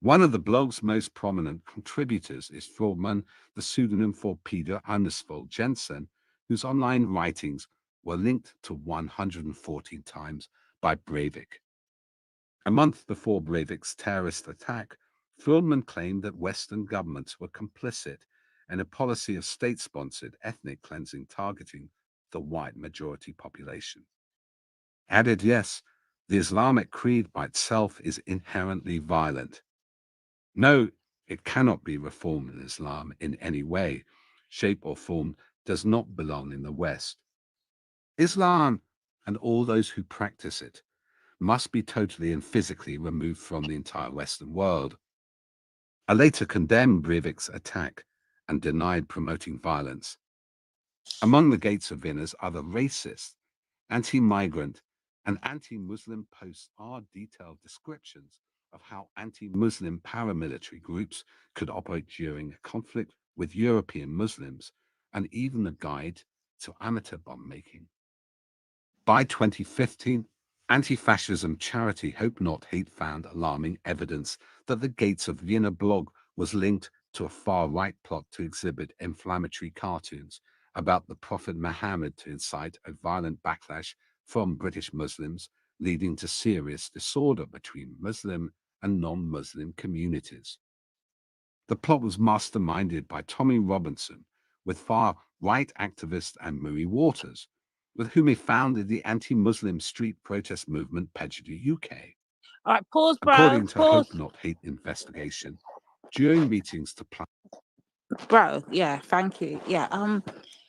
One of the blog's most prominent contributors is Frøman, the pseudonym for Peter Andersvold Jensen, whose online writings were linked to 114 times by Breivik. A month before Breivik's terrorist attack, Frøman claimed that Western governments were complicit in a policy of state-sponsored ethnic cleansing targeting the white majority population. Added, yes, the Islamic creed by itself is inherently violent. No, it cannot be reformed in Islam in any way, shape or form, does not belong in the West. Islam and all those who practice it must be totally and physically removed from the entire Western world. I later condemned Breivik's attack and denied promoting violence. Among the Gates of Vienna's other racist, anti-migrant, and anti-Muslim posts are detailed descriptions of how anti-Muslim paramilitary groups could operate during a conflict with European Muslims, and even a guide to amateur bomb making. By 2015, anti-fascism charity Hope Not Hate found alarming evidence that the Gates of Vienna blog was linked to a far-right plot to exhibit inflammatory cartoons about the Prophet Muhammad to incite a violent backlash from British Muslims, leading to serious disorder between Muslim and non-Muslim communities. The plot was masterminded by Tommy Robinson, with far-right activist Anne-Marie Waters, with whom he founded the anti-Muslim street protest movement Pejudy UK. All right, pause, bro. According to Pause. Hope Not Hate investigation, during meetings to plan. Bro, yeah, thank you. Yeah,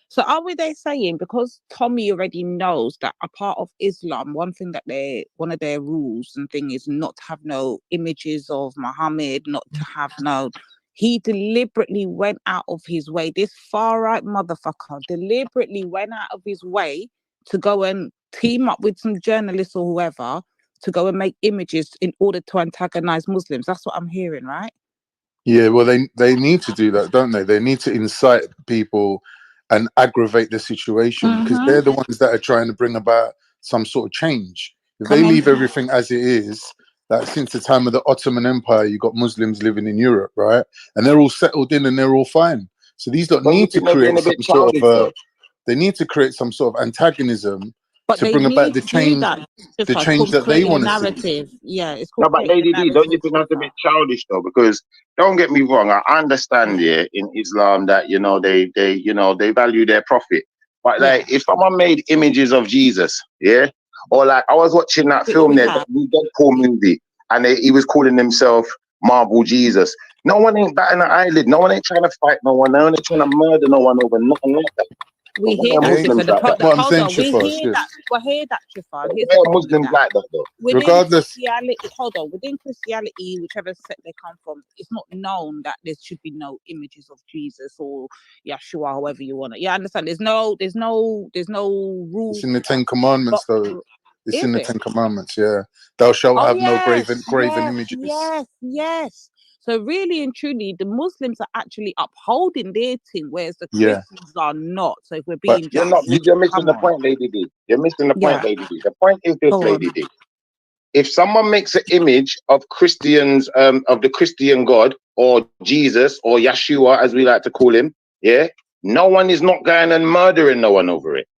so are we there saying, because Tommy already knows that a part of Islam, one of their rules and thing is not to have no images of Muhammad, not to have no, he deliberately went out of his way, this far-right motherfucker deliberately went out of his way to go and team up with some journalists or whoever to go and make images in order to antagonize Muslims. That's what I'm hearing, right? Yeah, well, they need to do that, don't they? They need to incite people and aggravate the situation because they're the ones that are trying to bring about some sort of change. If they leave everything as it is, that since the time of the Ottoman Empire, you got Muslims living in Europe, right? And they're all settled in and they're all fine. So these lot need to create some sort of they need to create some sort of antagonism to bring about the change, that they want to see. Yeah, it's No, called but Lady D, don't you think that's a bit childish though? Because don't get me wrong, I understand here in Islam that they value their prophet. But like, if someone made images of Jesus, yeah, or like I was watching that film there, the Deadpool movie, and he was calling himself Marble Jesus. No one ain't batting an eyelid. No one ain't trying to fight no one. No one ain't trying to murder no one over nothing like that. We hear that, we hear that, Shifar. Muslims like that though. Regardless, within Christianity, whichever sect they come from, it's not known that there should be no images of Jesus or Yeshua, however you want it. Yeah, I understand. There's no rules. It's in the Ten Commandments, though. It's in the Ten Commandments, yeah. Thou shalt have no graven images. Yes. So really and truly, the Muslims are actually upholding their thing, whereas the Christians are not. So if we're being you're missing the point, Lady D. You're missing the point, Lady D. The point is this, Lady D. If someone makes an image of Christians, of the Christian God or Jesus or Yeshua, as we like to call him, yeah, no one is not going and murdering no one over it.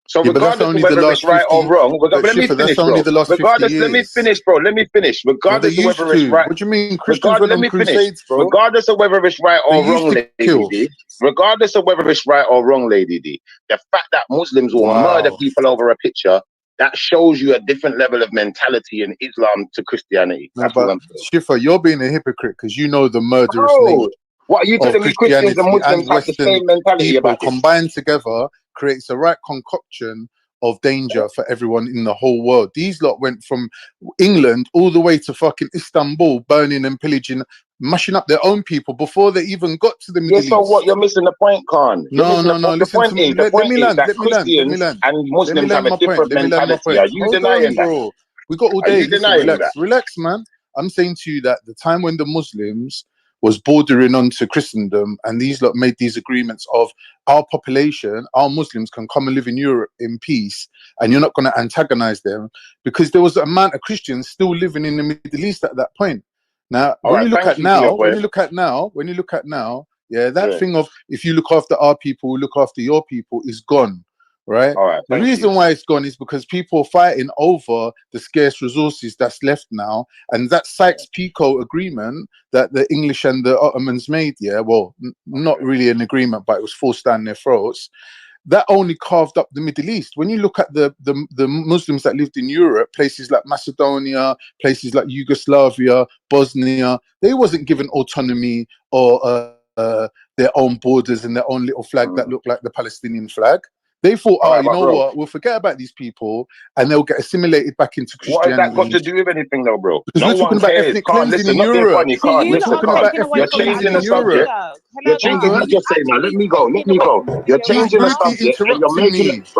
So regardless of whether it's right or wrong, let me finish, bro. Regardless, let me finish, bro. Let me finish. Regardless of whether it's right. What do you mean Christians went on crusades, bro? Regardless of whether it's right or wrong, Lady D. Regardless of whether it's right or wrong, Lady D. The fact that Muslims will murder people over a picture, that shows you a different level of mentality in Islam to Christianity. No, but Shifa, you're being a hypocrite because you know the murderous nature. What are you telling me? Christians and Muslims have the same mentality about this? Combined together creates the right concoction of danger for everyone in the whole world. These lot went from England all the way to fucking Istanbul, burning and pillaging, mashing up their own people before they even got to the Middle East. So what? You're missing the point, Khan. No. The point is that Christians and Muslims have a different mentality. Are you denying that? We got all day. Relax, man. I'm saying to you that the time when the Muslims was bordering onto Christendom, and these lot made these agreements of our population, our Muslims can come and live in Europe in peace, and you're not going to antagonize them, because there was an amount of Christians still living in the Middle East at that point. Now, when you look at now, yeah, that thing of if you look after our people, look after your people is gone. Right. The reason why it's gone is because people are fighting over the scarce resources that's left now, and that Sykes-Picot agreement that the English and the Ottomans made, not really an agreement, but it was forced down their throats. That only carved up the Middle East. When you look at the Muslims that lived in Europe, places like Macedonia, places like Yugoslavia, Bosnia, they wasn't given autonomy or their own borders and their own little flag that looked like the Palestinian flag. They thought, Alright, you but know bro, what? We'll forget about these people, and they'll get assimilated back into what has that got Christianity. to do with anything, though, bro? Because No we're talking one about cares. ethnic Can't cleansing listen. in Not being Europe. funny. So Can't you We're lot listen. are talking about taking away You're ethnic from the changing cleansing the in actual Europe. subject. video. You're Hello, changing. Hold He's on. just saying that. Let me go. Let me go. You're changing the subject, and you're making Interrupting it.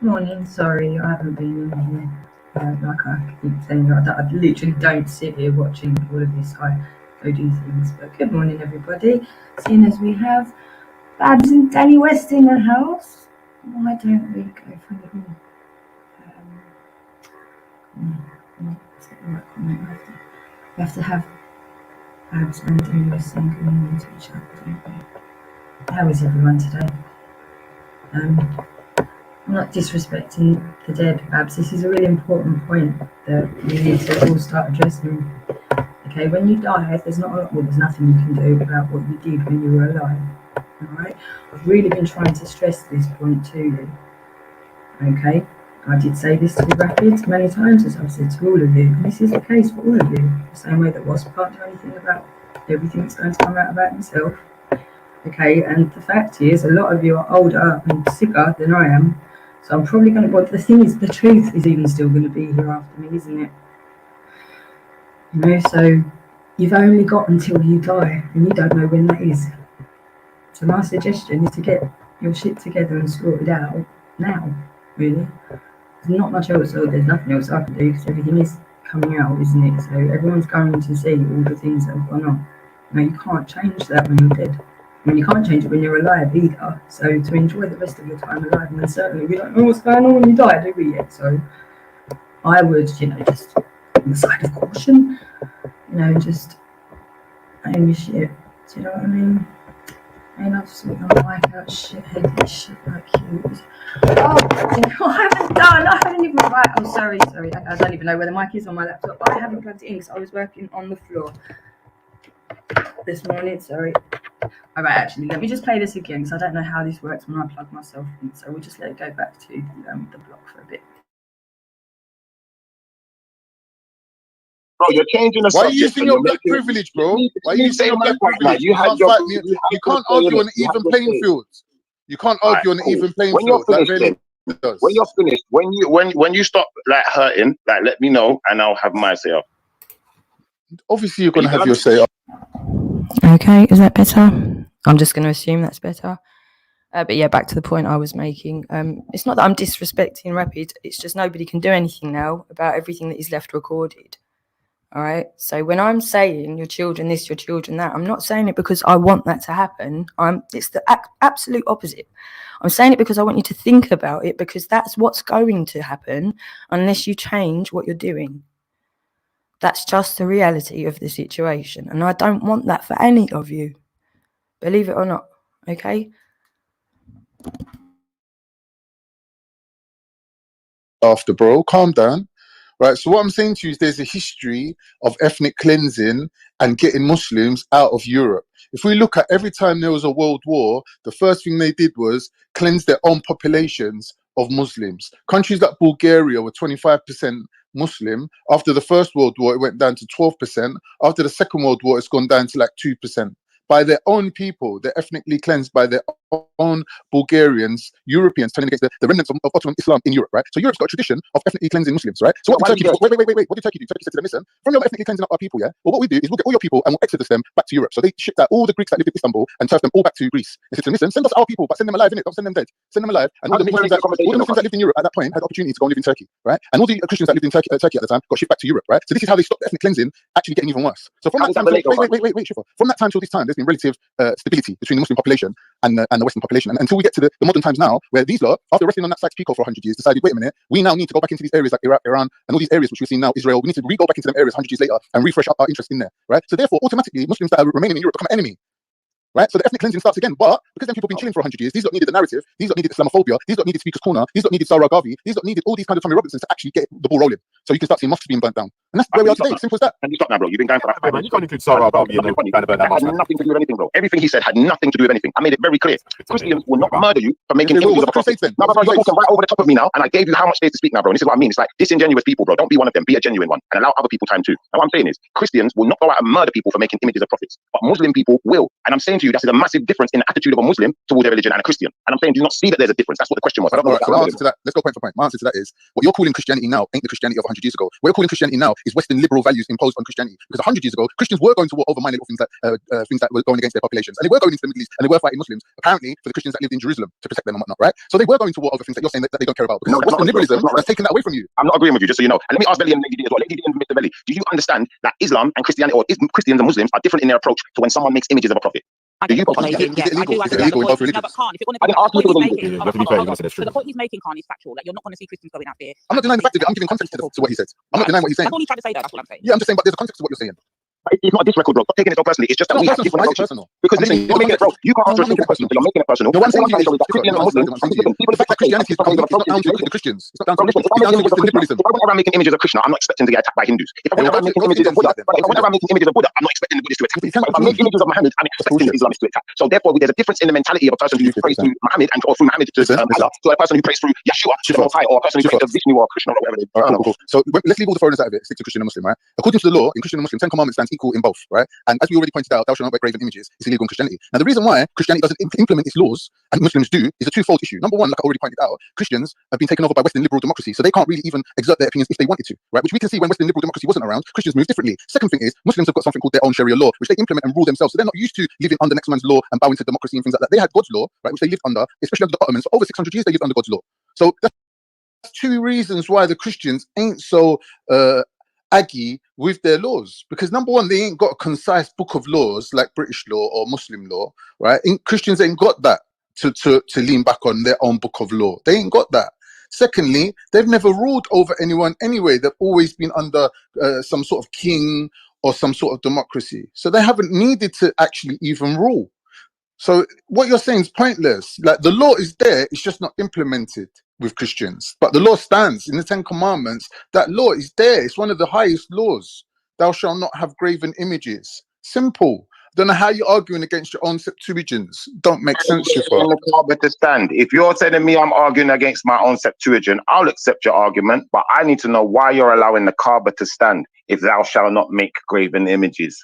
me. Morning, sorry, I haven't been in here. Like I keep telling you, I literally don't sit here watching all of this. I go do things. But good morning, everybody. Seeing as we have Babs and Danny West in the house, why don't we go for a little? We have to have Babs and Danny West saying good morning to each other, don't we? How is everyone today? I'm not disrespecting the dead, Babs. This is a really important point that we need to all start addressing. Okay, when you die, there's nothing you can do about what you did when you were alive. Alright? I've really been trying to stress this point to you. Okay? I did say this to the Rapids many times, as I've said to all of you. And this is the case for all of you. The same way that Wasp can't do anything about everything that's going to come out about himself. Okay, and the fact is, a lot of you are older and sicker than I am. So I'm probably going to, but the thing is, the truth is even still going to be here after me, isn't it? You know, so you've only got until you die, and you don't know when that is. So my suggestion is to get your shit together and sort it out now, really. There's not much else, so there's nothing else I can do, because everything is coming out, isn't it? So everyone's going to see all the things that have gone on. Now, you can't change that when you're dead. I mean, you can't change it when you're alive either. So to enjoy the rest of your time alive, and then certainly we don't know what's going on when you die, do we yet? So I would, just on the side of caution, just aim your shit. Do you know what I mean? And I've just been on the mic out shithead shit like you. Oh, I haven't even right. Oh, sorry. I don't even know where the mic is on my laptop. I haven't plugged it in because I was working on the floor this morning. Sorry. All right, actually, let me just play this again because I don't know how this works when I plug myself in. So we'll just let it go back to the block for a bit. Bro, you're changing the Why are subject. you using your black privilege, bro? Why are you using your black privilege? You can't fight me. You can't argue on an even playing field. You can't argue on an even playing field. When you're finished, when you stop like hurting, like let me know and I'll have my say off. Obviously, you're gonna have your say off. Okay, is that better? I'm just going to assume that's better. But yeah, back to the point I was making. It's not that I'm disrespecting Rapid. It's just nobody can do anything now about everything that is left recorded. All right. So when I'm saying your children this, your children that, I'm not saying it because I want that to happen. It's the absolute opposite. I'm saying it because I want you to think about it, because that's what's going to happen unless you change what you're doing. That's just the reality of the situation. And I don't want that for any of you. Believe it or not. Okay? After, bro, calm down. Right, so what I'm saying to you is there's a history of ethnic cleansing and getting Muslims out of Europe. If we look at every time there was a world war, the first thing they did was cleanse their own populations of Muslims. Countries like Bulgaria were 25% Muslim. After the First World War, it went down to 12%. After the Second World War, it's gone down to like 2%. By their own people, they're ethnically cleansed by their own Bulgarians, Europeans, turning against the remnants of Ottoman Islam in Europe, right? So Europe's got a tradition of ethnically cleansing Muslims, right? So what did Turkey do? Wait. What did Turkey do? Turkey said to them, listen, from your ethnically cleansing up our people, yeah? Well, what we do is we'll get all your people and we'll exodus them back to Europe. So they shipped out all the Greeks that lived in Istanbul and turfed them all back to Greece. They said to them, listen, send us our people, but send them alive, innit? Don't send them dead. Send them alive. And all the Muslims that lived in Europe at that point had the opportunity to go and live in Turkey, right? And all the Christians that lived in Turkey at the time got shipped back to Europe, right? So this is how they stopped ethnic cleansing actually getting even worse. So from that time, wait, Shifa. From that time till this time, there's been relative stability between the Muslim population and the Western population. And until we get to the modern times now, where these lot, after resting on that Sykes-Picot for 100 years, decided, wait a minute, we now need to go back into these areas like Iraq, Iran, and all these areas which we've seen now, Israel. We need to go back into them areas 100 years later and refresh our interest in there, right? So therefore, automatically, Muslims that are remaining in Europe become an enemy, right? So the ethnic cleansing starts again. But because then people have been chilling for 100 years, these lot needed the narrative, these lot needed Islamophobia, these lot needed Speaker's Corner, these lot needed Sarah Garvey, these lot needed all these kinds of Tommy Robinsons to actually get the ball rolling. So you can start seeing mosques being burnt down. And that's where we are today. Simple as that. And you stop now, bro. You've been going for that. Hey, man, you can't include Sarah about being kind of that had nothing to do with anything, bro. Everything he said had nothing to do with anything. I made it very clear. Christians will not murder you for making images of a prophet. No, bro, you're talking right over the top of me now, and I gave you how much space to speak now, bro. And this is what I mean. It's like disingenuous people, bro. Don't be one of them. Be a genuine one, and allow other people time too. And what I'm saying is, Christians will not go out and murder people for making images of prophets, but Muslim people will. And I'm saying to you, that's a massive difference in the attitude of a Muslim towards their religion and a Christian. And I'm saying, do you not see that there's a difference? That's what the question was. Right, so my answer to that, let's go point for point. My answer to that is, what you're calling Christianity now ain't the Christianity of 100 years ago. What you're calling Christianity now is Western liberal values imposed on Christianity. Because 100 years ago, Christians were going to war over minor little things that were going against their populations, and they were going into the Middle East, and they were fighting Muslims. Apparently, for the Christians that lived in Jerusalem to protect them and whatnot, right? So they were going to war over things that you're saying that they don't care about. Because Western liberalism has taken that away from you. I'm not agreeing with you, just so you know. And let me ask Belly and Lady D as well. Lady D and Mr. Belly, do you understand that Islam and Christianity, or Christians and Muslims, are different in their approach to when someone makes images of a prophet? Do you? Is it illegal in both religions? I didn't ask you to You have to be fair. You must say that's true. The point he's making, Khan, is factual. Like, you're not going to see Christians going out there. I'm not denying the fact of it. I'm giving context to what he said. I'm not denying what he's saying. That's all he's trying to say, though. That's what I'm saying. Yeah, I'm just saying, but there's a context to what you're saying. It's not a diss record, bro. Stop taking it so personally. It's just that we have different approaches. Because listen, you're making it, bro. You can't answer it personal. You're making it personal. No, one thing is that Christians and Muslims, the fact that Christianity is not down to the Christians. It's not down to Western liberalism. If I went around making images of Krishna, I'm not expecting to get attacked by Hindus. If I went around making images of Buddha, I'm not expecting the Buddhists to attack me. If I make images of Muhammad, I'm expecting the Islamists to attack. So therefore, there's a difference in the mentality of a person who prays through Muhammad or through Muhammad to Allah, to a person who prays through Yeshua to the Most High, or a person who prays to Vishnu or Krishna or whatever. Cool. So let's leave all the foreigners out of it. Stick to Christian and Muslim, right? According to the law, in Christian and Muslim, 10 commandments stands equal in both, right? And as we already pointed out, thou shalt not wear graven images is illegal in Christianity. Now, the reason why Christianity doesn't implement its laws and Muslims do is a twofold issue. Number one, like I already pointed out, Christians have been taken over by Western liberal democracy, so they can't really even exert their opinions if they wanted to, right? Which we can see when Western liberal democracy wasn't around, Christians moved differently. Second thing is, Muslims have got something called their own Sharia law, which they implement and rule themselves. So they're not used to living under next man's law and bowing to democracy and things like that. They had God's law, right, which they lived under, especially under the Ottomans. For over 600 years, they lived under God's law. So that's two reasons why the Christians ain't so aggy with their laws, because number one, they ain't got a concise book of laws like British law or Muslim law, right? Christians ain't got that to lean back on their own book of law. They ain't got that. Secondly, they've never ruled over anyone anyway. They've always been under some sort of king or some sort of democracy, so they haven't needed to actually even rule. So what you're saying is pointless. Like, the law is there, it's just not implemented with Christians. But the law stands in the 10 Commandments. That law is there. It's one of the highest laws. Thou shalt not have graven images. Simple. Don't know how you're arguing against your own Septuagints. Don't make sense. To stand. If you're telling me I'm arguing against my own Septuagint, I'll accept your argument, but I need to know why you're allowing the Kaaba to stand if thou shalt not make graven images.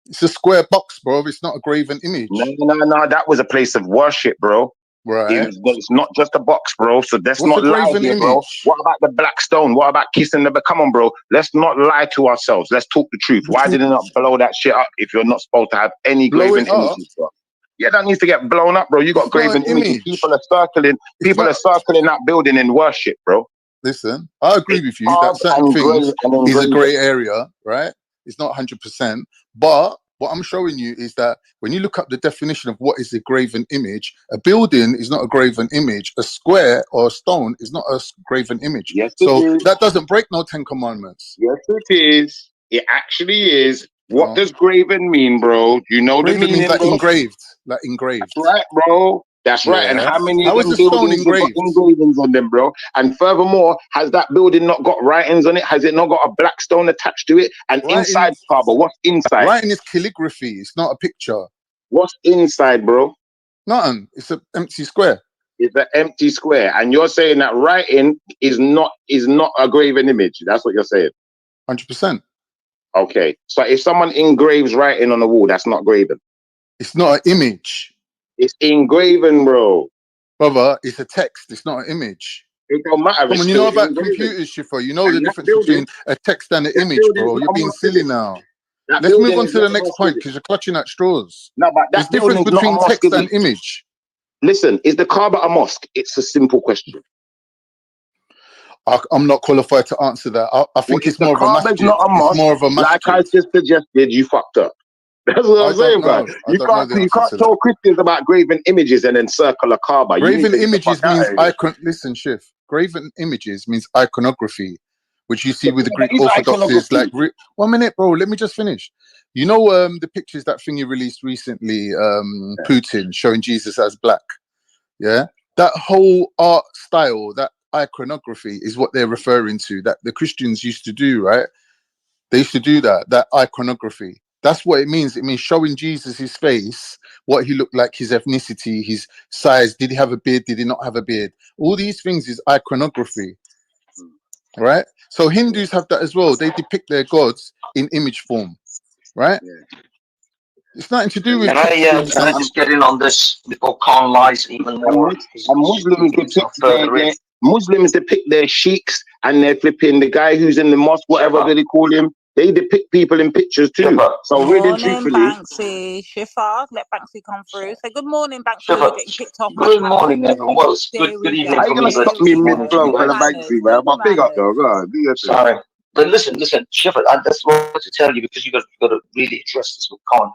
It's a square box, bro. It's not a graven image. No. That was a place of worship, bro. Right. It's not just a box, bro. So let's not lie here, bro. What about the black stone? What about kissing the... Come on, bro. Let's not lie to ourselves. Let's talk the truth. Why did it not blow that shit up if you're not supposed to have any graven images, bro? Yeah, that needs to get blown up, bro. You got graven images. People are circling that building in worship, bro. Listen, I agree with you that certain things is a grey area, right? It's not 100%, but what I'm showing you is that when you look up the definition of what is a graven image, a building is not a graven image. A square or a stone is not a graven image. Yes, so that doesn't break no 10 Commandments. Yes, it is. It actually is. What does graven mean, bro? You know graven the meaning, means like bro? engraved, like engraved. That's right, bro. That's right. And how many is the stone engraved? Engravings on them, bro? And furthermore, has that building not got writings on it? Has it not got a black stone attached to it? And inside, Kaaba, what's inside? Writing is calligraphy. It's not a picture. What's inside, bro? Nothing. It's an empty square. It's an empty square. And you're saying that writing is not a graven image. That's what you're saying. 100%. Okay. So if someone engraves writing on the wall, that's not graven. It's not an image. It's engraven, bro. Brother, it's a text. It's not an image. It don't matter. Come on, you know about computers, Shifra. You know the difference between a text and an image, bro. You're being silly now. Let's move on to the next point because you're clutching at straws. No, but there's difference between text and image. Listen, is the Kaaba a mosque? It's a simple question. I'm not qualified to answer that. I think it's more of a masjid. It's more of a masjid. Like I just suggested, you fucked up. That's what I'm saying, bro. You can't tell Christians about graven images and then circle a Kaaba. Graven images means icon. Listen, Shif. Graven images means iconography, which you see with the Greek Orthodox. Like, 1 minute, bro. Let me just finish. You know, the pictures that Thingy released recently, Putin showing Jesus as black. Yeah, that whole art style, that iconography, is what they're referring to. That the Christians used to do, right? They used to do that iconography. That's what it means. It means showing Jesus his face, what he looked like, his ethnicity, his size. Did he have a beard? Did he not have a beard? All these things is iconography, right? So Hindus have that as well. They depict their gods in image form, right? It's nothing to do with. Can I just get in on this before Khan lies even more? Muslims depict their sheiks and they're flipping the guy who's in the mosque, whatever they call him. They depict people in pictures too. So really, truthfully, Banksy, Shifa, let Banksy come through. Say good morning, Banksy. You're getting kicked off. Good morning, everyone. Well, good evening. Are you gonna stop me mid-flow for the Banksy, man? But big up though, God. Sorry, but listen, Shifa. That's what I wanted to tell you because you got to really address this with Khan.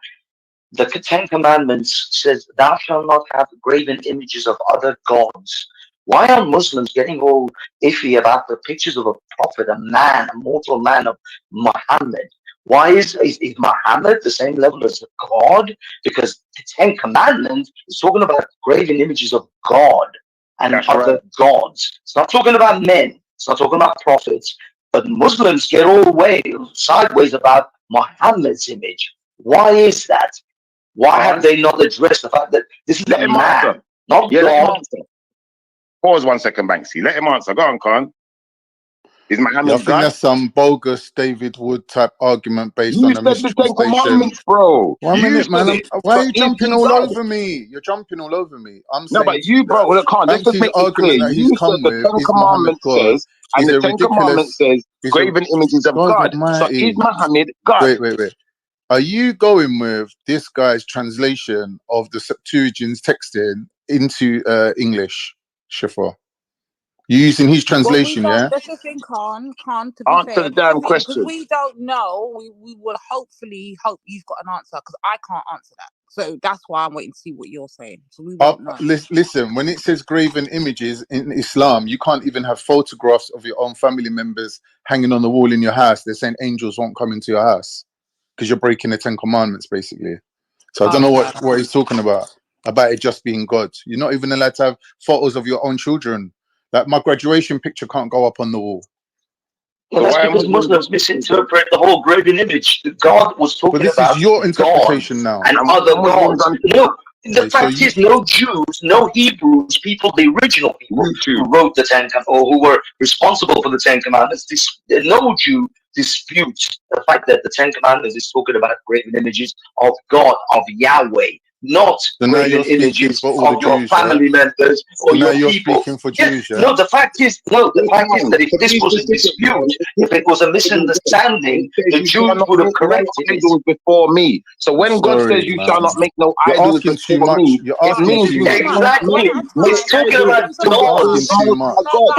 The Ten Commandments says, "Thou shalt not have graven images of other gods." Why are Muslims getting all iffy about the pictures of a prophet, a man, a mortal man of Muhammad? Why is Muhammad the same level as God? Because the Ten Commandments is talking about graven images of God and other gods. It's not talking about men. It's not talking about prophets. But Muslims get all the way sideways about Muhammad's image. Why is that? Why have they not addressed the fact that this is a man, not God? Pause 1 second, Banksy. Let him answer. Go on, Khan. Is Muhammad I think God? that's some bogus David Wood type argument based on a mystical station. Bro. 1 minute, man. Why are you jumping all over me? You're jumping all over me. I'm saying. No, but you, bro, Khan, let's just make it clear. That You he's come said the with Ten is Commandments says, and the Ten Commandments says, graven images of God. So is Muhammad God? Wait. Are you going with this guy's translation of the Septuagint's texting into English, Shifa? You're using his translation, yeah? That's the thing, Khan, to be Answer fair, the damn question. Because we don't know, we will hopefully hope you've got an answer, because I can't answer that. So that's why I'm waiting to see what you're saying. So we won't know. Listen, when it says graven images in Islam, you can't even have photographs of your own family members hanging on the wall in your house. They're saying angels won't come into your house because you're breaking the Ten Commandments, basically. So I don't know what he's talking about it just being God. You're not even allowed to have photos of your own children. Like my graduation picture can't go up on the wall. Well, that's because Muslims misinterpret the whole graven image. God was talking about. But this is your interpretation now. And other gods. No, the fact is, no Jews, no Hebrews, the original people who wrote the Ten Commandments, or who were responsible for the Ten Commandments, no Jew disputes the fact that the Ten Commandments is talking about graven images of God, of Yahweh. Not graven images of your family members or your people. No, the fact is that if this was a dispute, if it was a misunderstanding, the Jews would have corrected it before me. So when God says you shall not make no idols before me, it means you exactly. It's talking about gods.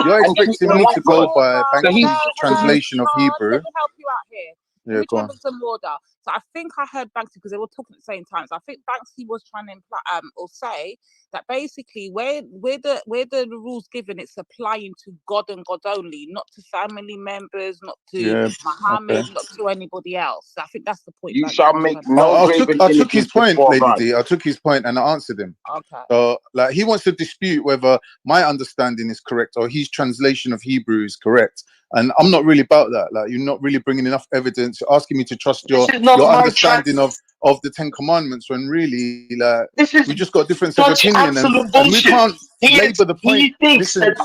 You're expecting me to go by Banksy's translation of Hebrew. Let me help you out here. Yeah, go on. Some order. So I think I heard Banksy, because they were talking at the same time. So I think Banksy was trying to imply or say that basically where the rules given, it's applying to God and God only, not to family members, not to Muhammad, not to anybody else. So I think that's the point. You shall make no. I took his point, Lady D. I took his point and I answered him. Okay. So like he wants to dispute whether my understanding is correct or his translation of Hebrew is correct. And I'm not really about that. Like, you're not really bringing enough evidence. You're asking me to trust your understanding of the Ten Commandments when really, like, we just got difference of opinion and we can't labor the point. He thinks that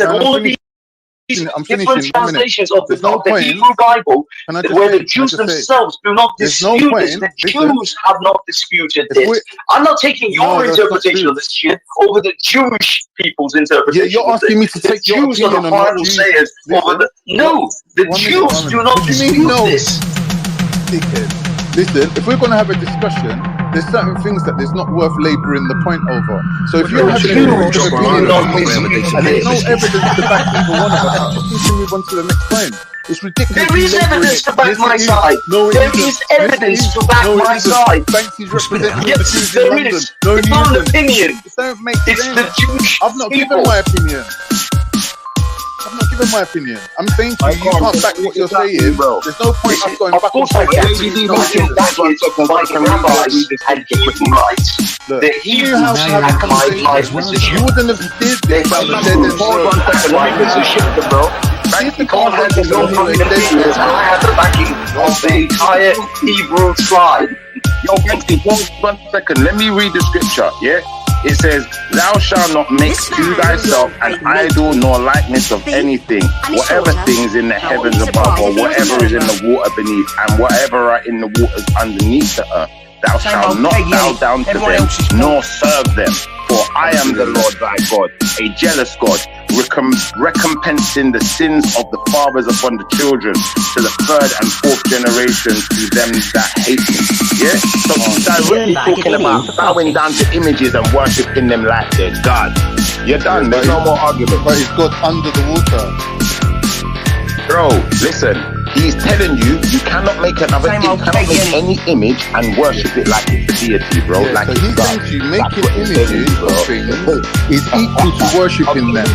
all the different translations of the Hebrew Bible, where the Jews themselves do not dispute this. The Jews have not disputed this. I'm not taking your interpretation of this shit over the Jewish people's interpretation. Yeah, you're asking me to take your Jews are the final sayers over the. No, the Jews do not dispute this. Listen, if we're going to have a discussion, there's certain things that there's not worth labouring the point over. So if you're having a difference of opinion on me, and there's no evidence to back either one of us, we can move on to the next point. It's ridiculous. There is evidence to back my side. There is evidence to back my side. Banksy's representing yes, there is. It's not an opinion. It don't make sense. It's the Jewish I've not given my opinion. giving my opinion. I'm saying to you, you can't back what you're saying. Bro. There's no point us going Of back course, and I forth. can. You can back it like rabbis and Hebrew rights. The Hebrews had my position. You wouldn't have did this. Hold on a second, let me position them, bro. God has his own fucking opinions, and I have the backing of the entire Hebrew tribe. Yo, Banksy, hold 1 second. Let me read the scripture, yeah? It says, thou shalt not make to thyself an idol nor likeness of anything, whatever things in the heavens above, or whatever is in the water beneath, and whatever are in the waters underneath the earth. Thou shalt not bow down to them, nor serve them. For I am the Lord thy God, a jealous God, recompensing the sins of the fathers upon the children, to the 3rd and 4th generation to them that hate me. Yeah? So he's directly talking about bowing down to images and worshipping them like they're God. You're done, there's no more argument. But he's got under the water. Bro, listen, he's telling you, you cannot make another you cannot make any image and worship it like it's a deity, bro. Yeah, like so he's saying to you, making images of things is equal to worshipping them.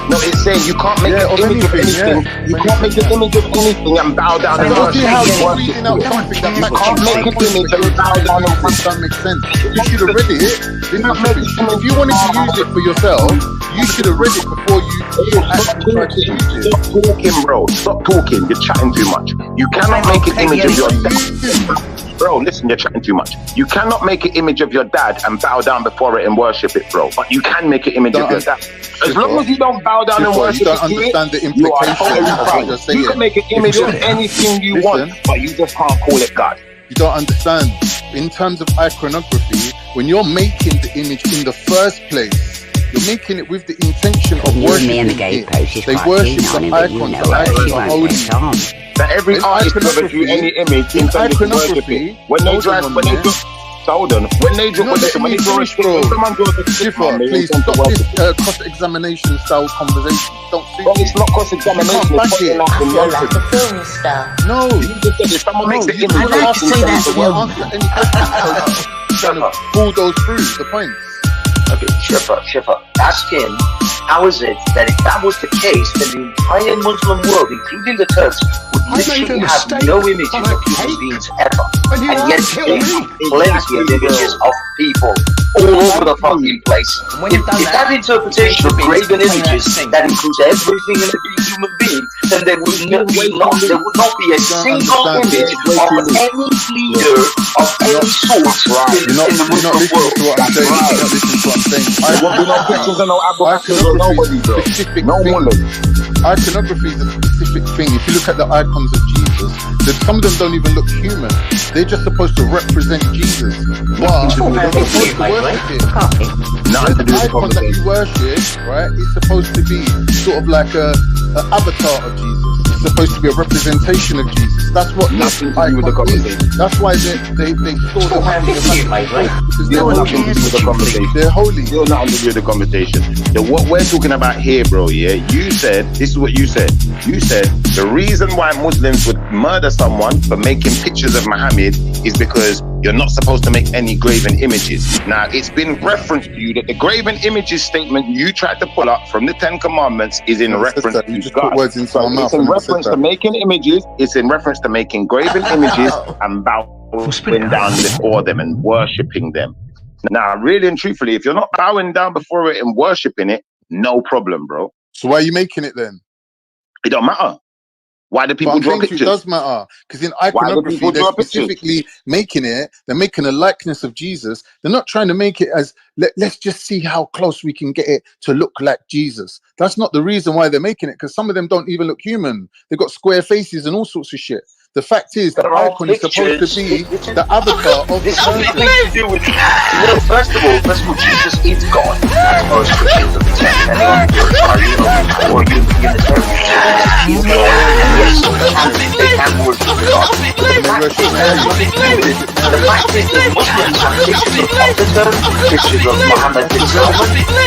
No, it's saying you can't make an image of anything. You can't make an image of anything and bow down and worship it. You can't make an image and bow down and worship it. That makes sense. You should have read it. If you wanted to use it for yourself, you should have read it before you actually tried to use it. Stop talking, bro. Stop talking. You're chatting too much. You cannot make an image of your dad. Bro, listen, you're chatting too much. You cannot make an image of your dad and bow down before it and worship it, bro. But you can make an image of your dad. As long as you don't bow down and worship it, you don't understand the implications of what you're saying. You can make an image of anything you want, but you just can't call it God. You don't understand. In terms of iconography, when you're making the image in the first place, you're making it with the intention of worshiping it. They worship the icons. The icons are holy. That every artist never drew any image in iconography. When they draw, hold on. When they draw, when they draw a stick, someone draws a stick. Please stop this cross-examination style conversation. Don't see. Well, it's not cross-examination. It's putting out the nonsense. Like a film star. No, you just said if someone makes the image, I'd like to see that film. Trying to pull those through the points. Okay, Schiffer, ask him, how is it that if that was the case, then the entire Muslim world, including the Turks, would literally have no images of human beings ever? And yet they have plenty of images of people all over the fucking place. If that interpretation of graven images that includes everything in every human being, then there would not be a single image of any leader of any sort in the Muslim world. Iconography is a specific thing. If you look at the icons of Jesus, some of them don't even look human. They're just supposed to represent Jesus. But you're supposed to worship it. The icon that you worship, right, is supposed to be sort of like an avatar of Jesus. It's supposed to be a representation of Jesus. That's what nothing to do with the conversation. That's why they saw the because they're nothing to do with the conversation. They're holy. You're not to do with the conversation. What we're talking about here, bro, yeah, you said, this is what you said. You said the reason why Muslims would murder someone for making pictures of Muhammad is because you're not supposed to make any graven images. Now, it's been referenced to you that the graven images statement you tried to pull up from the 10 Commandments is in reference to you just God. put words into my mouth. It's in reference to making images. It's in reference to making graven images and bowing down before them and worshipping them. Now, really and truthfully, if you're not bowing down before it and worshipping it, no problem, bro. So why are you making it then? It don't matter. Why do people draw pictures? It does matter, because in iconography they're specifically making it. They're making a likeness of Jesus. They're not trying to make it as let's just see how close we can get it to look like Jesus. That's not the reason why they're making it, because some of them don't even look human. They've got square faces and all sorts of shit. The fact is, the icon is supposed to be the avatar of the person. First of all, Jesus is God. Most Christians of the text, anyone or Unitarians, he's God. Yes, they can worship God. The fact is that Muslims have pictures of Prophet, pictures of Muhammad himself. Stop it.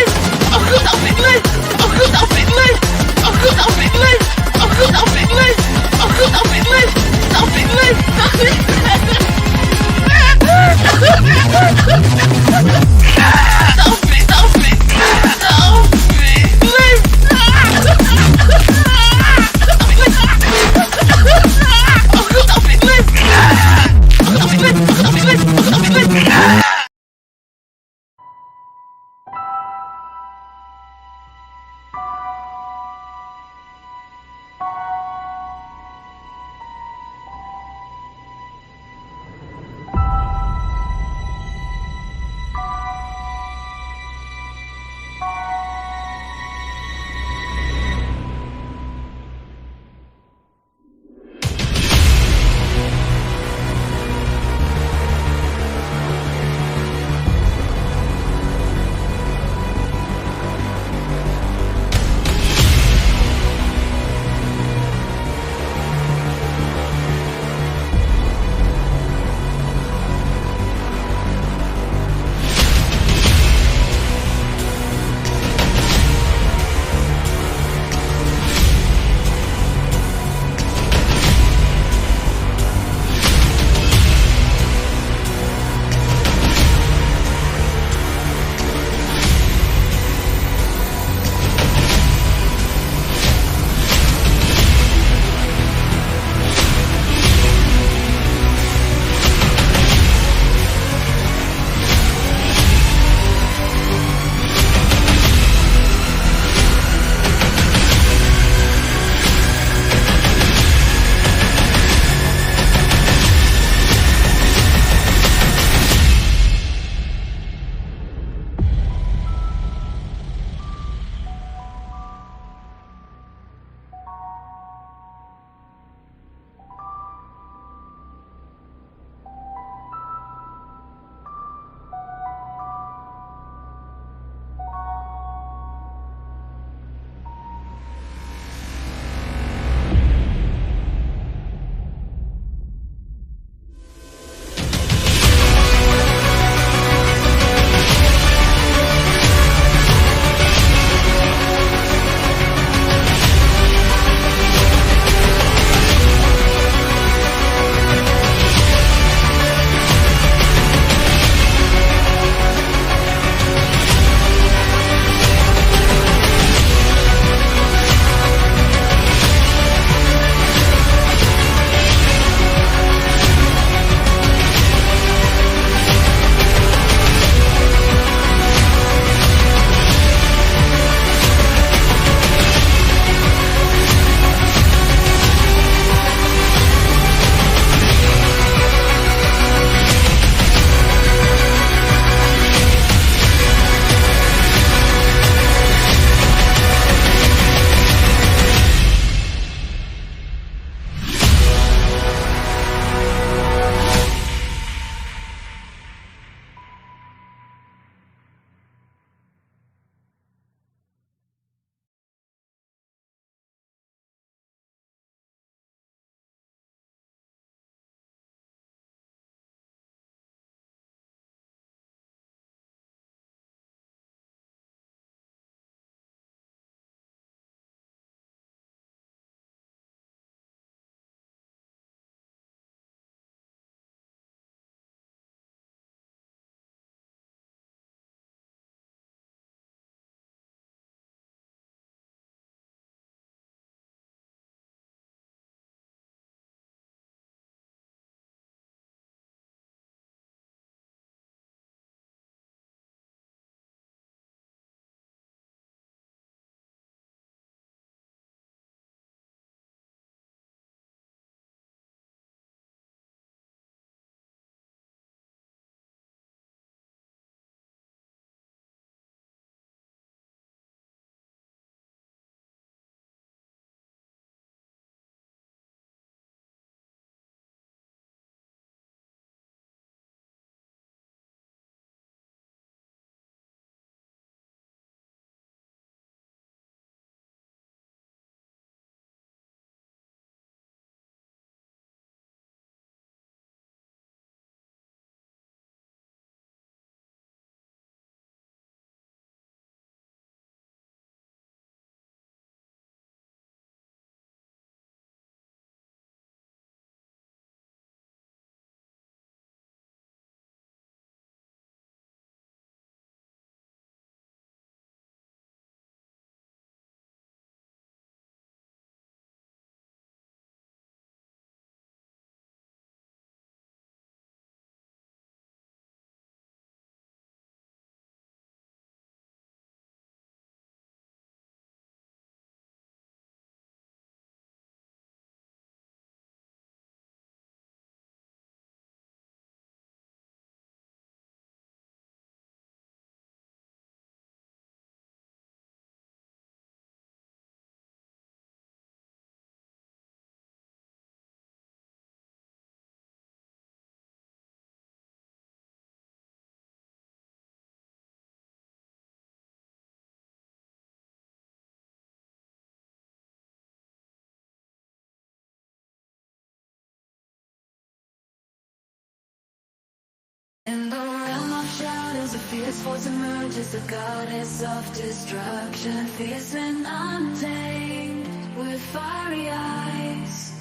In the realm of shadows, a fierce force emerges, the goddess of destruction, fierce and untamed, with fiery eyes,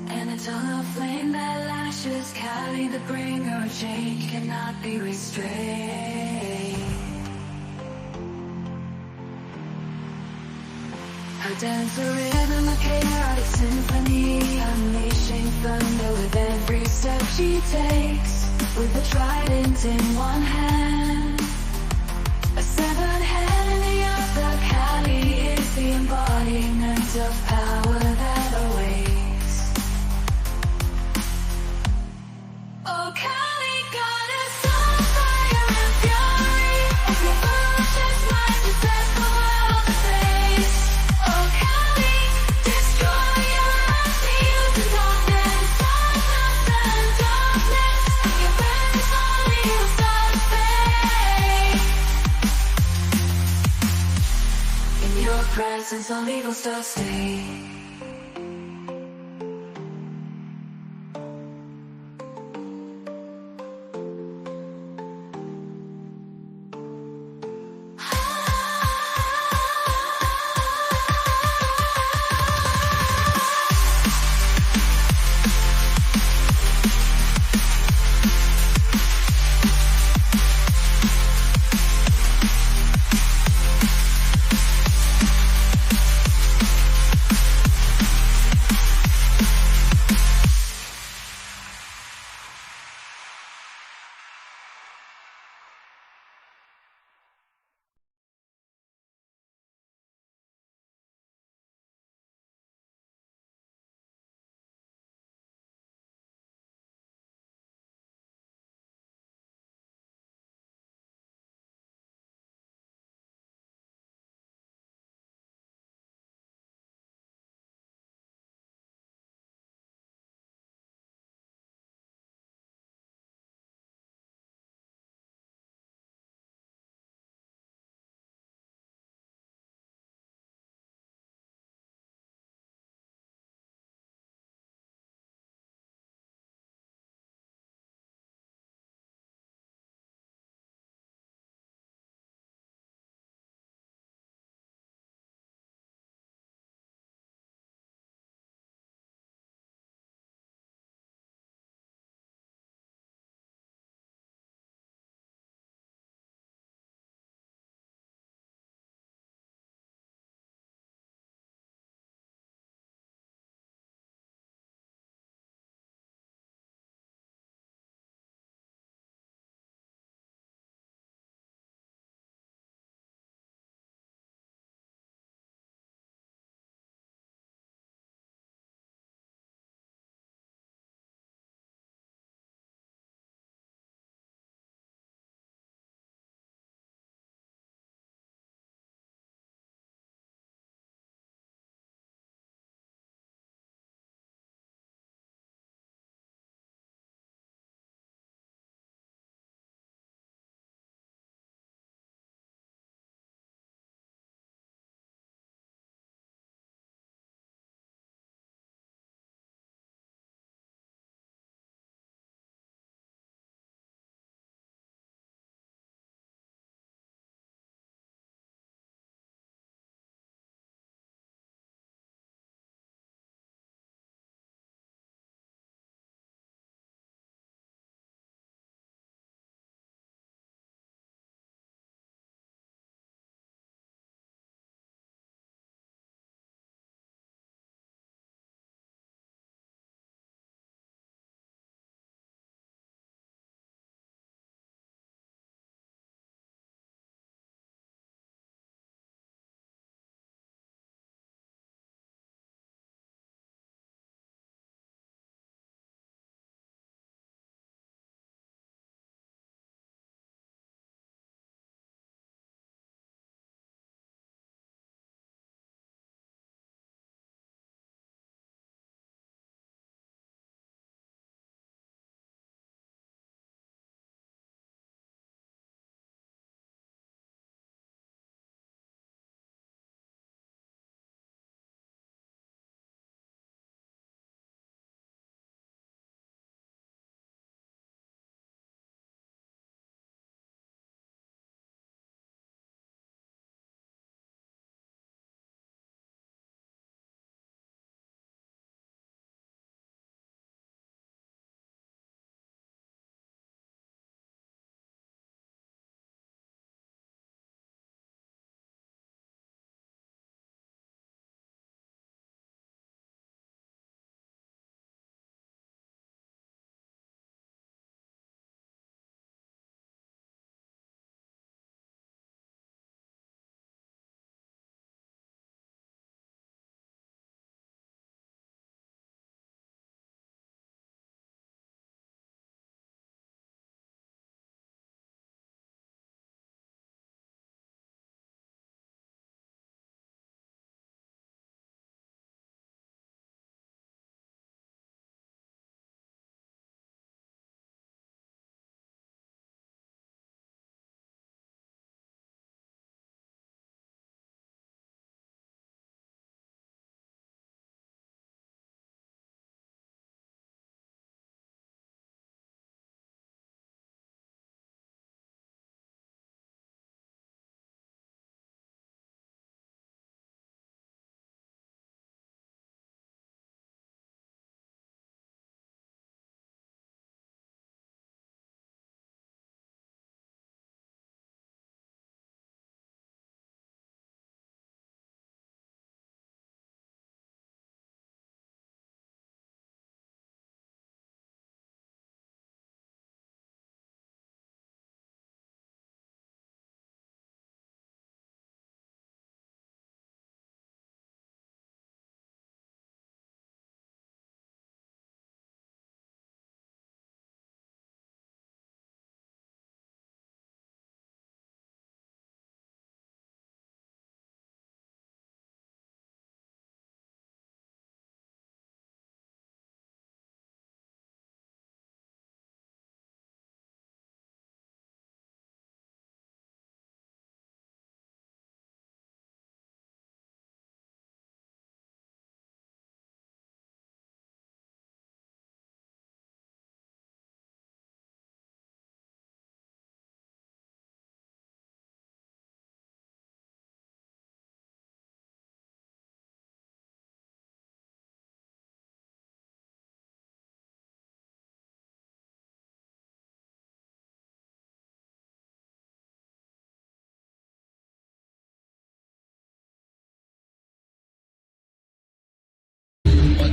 and a tongue of flame that lashes. Kali, the bringer of change, cannot be restrained. Her dance, a rhythm, a chaotic symphony, unleashing thunder with every step she takes. With the trident in one hand, a severed head in the other, Kali is the embodiment of power that awaits. Oh, Kali, goddess of fire and fury, of your ferocious mind to set the world ablaze. Oh, Kali, destroyer of fields and darkness, darkness and darkness. Your presence only heals the fate. In your presence, all evil does stay.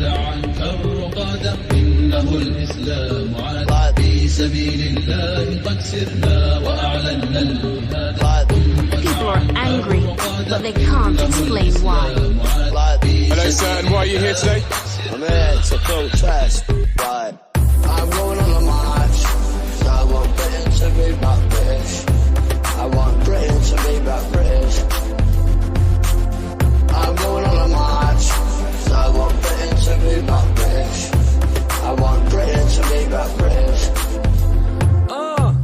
دع عنك الرقاد إنه الإسلام على في سبيل الله قد سرنا وأعلنا الجهاد. People are angry, but they can't explain why. Hello, sir, and why are you here today? I'm here to protest, right? I'm going on a march. I want Britain to be back British. I want Britain to be back British. I'm going on a march. I want Britain to be back British. I want Britain to be back British.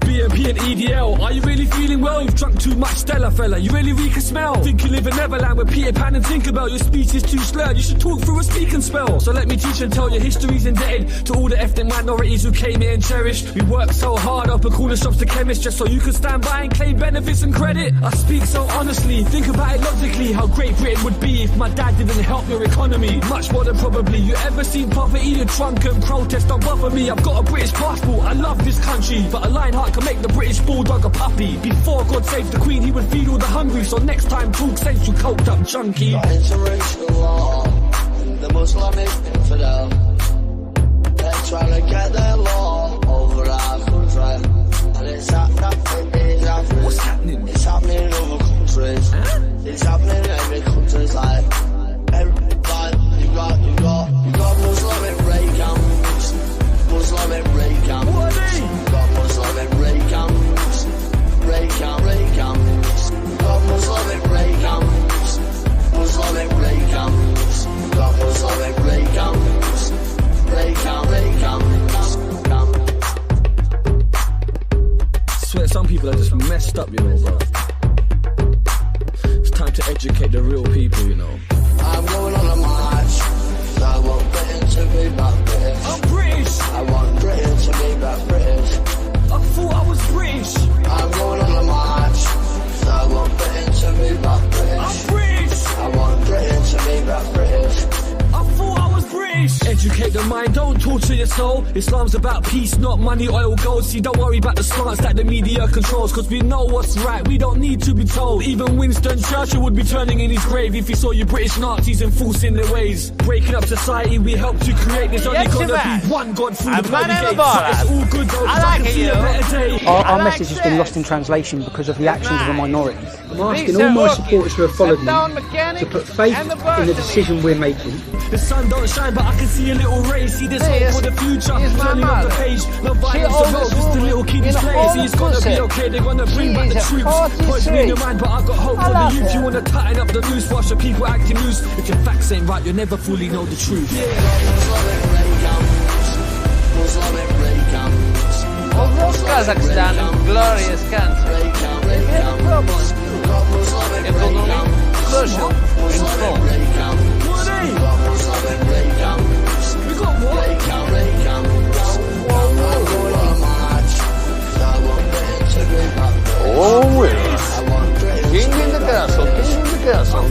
BNP and EDL, are you really feeling well? You've drunk too much Stella, fella, you really reek a smell. Think you live in Neverland with Peter Pan and Tinkerbell. Your speech is too slurred, you should talk through a speaking spell. So let me teach and tell your history's indebted to all the ethnic minorities who came here and cherished. We worked so hard up at corner shops to chemists just so you could stand by and claim benefits and credit. I speak so honestly, think about it logically, how great Britain would be if my dad didn't help your economy. Much more than probably you ever seen poverty and drunken protest. Don't bother me, I've got a British passport, I love this country, but a lionheart can make the British bulldog a puppy. Before God saved the Queen, he would feed all the hungry. So next time, talk sense, you coked up junkie. Interracial law, the Muslimic infidel. They're trying to get their law over our country, and it's happening. What's happening? It's happening in other countries. It's happening in every country. Like you got Muslimic rape camps, Muslimic rape camps. What are they? You got Muslimic rape camps, rape camps. You got Muslimic rape camps, Muslimic rape camps. You got Muslimic rape camps, rape camps. I swear some people are just messed up, you know, bro. It's time to educate the real people, you know. I'm going on a march. I want Britain to be back British. I'm British. I want Britain to be back British. I thought I was British. I'm going on a march. I want Britain to be back British. I'm British. I want Britain to be back British. I thought I was British. Educate the mind, don't torture your soul. Islam's about peace, not money, oil, gold. See, don't worry about the slants that the media controls, cause we know what's right, we don't need to be told. Even Winston Churchill would be turning in his grave if he saw you British Nazis enforcing their ways. Breaking up society, we helped to create. There's only gonna be one God through the bloody gate. But it's all good though, cause I can see a better day. Our message has been lost in translation because of the actions of a minority. I'm asking all my supporters who have followed me to put faith in the decision we're making. The sun don't shine, but I can see a little ray. See this hope for the future. Turning up the page. No violence of love, just the little kiddies play. See, it's gonna be okay. They're gonna bring back the troops. Poison in your mind, but I've got hope for the youth. You wanna tighten up the noose, watch the people acting loose. If your facts ain't right, you'll never fully know the truth. Although Kazakhstan is a glorious country, they have problems too. Economic, social, and fraud. We got what? Oh, well. King in the castle, king in the castle.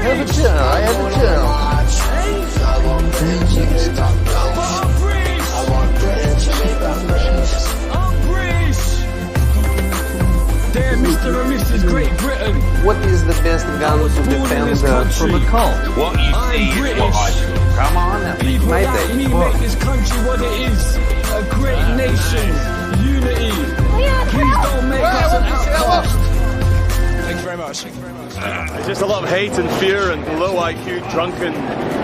Have a chair, I have a chair. I'm British. Damn, Mr. and Mrs. Great Britain. What is the best gun to defend from a cult? What you see is what I do. Come on now. People like me make this country what it is. A great nation. Unity. Please don't make us an outcast. Thanks very much. It's just a lot of hate and fear and low IQ drunken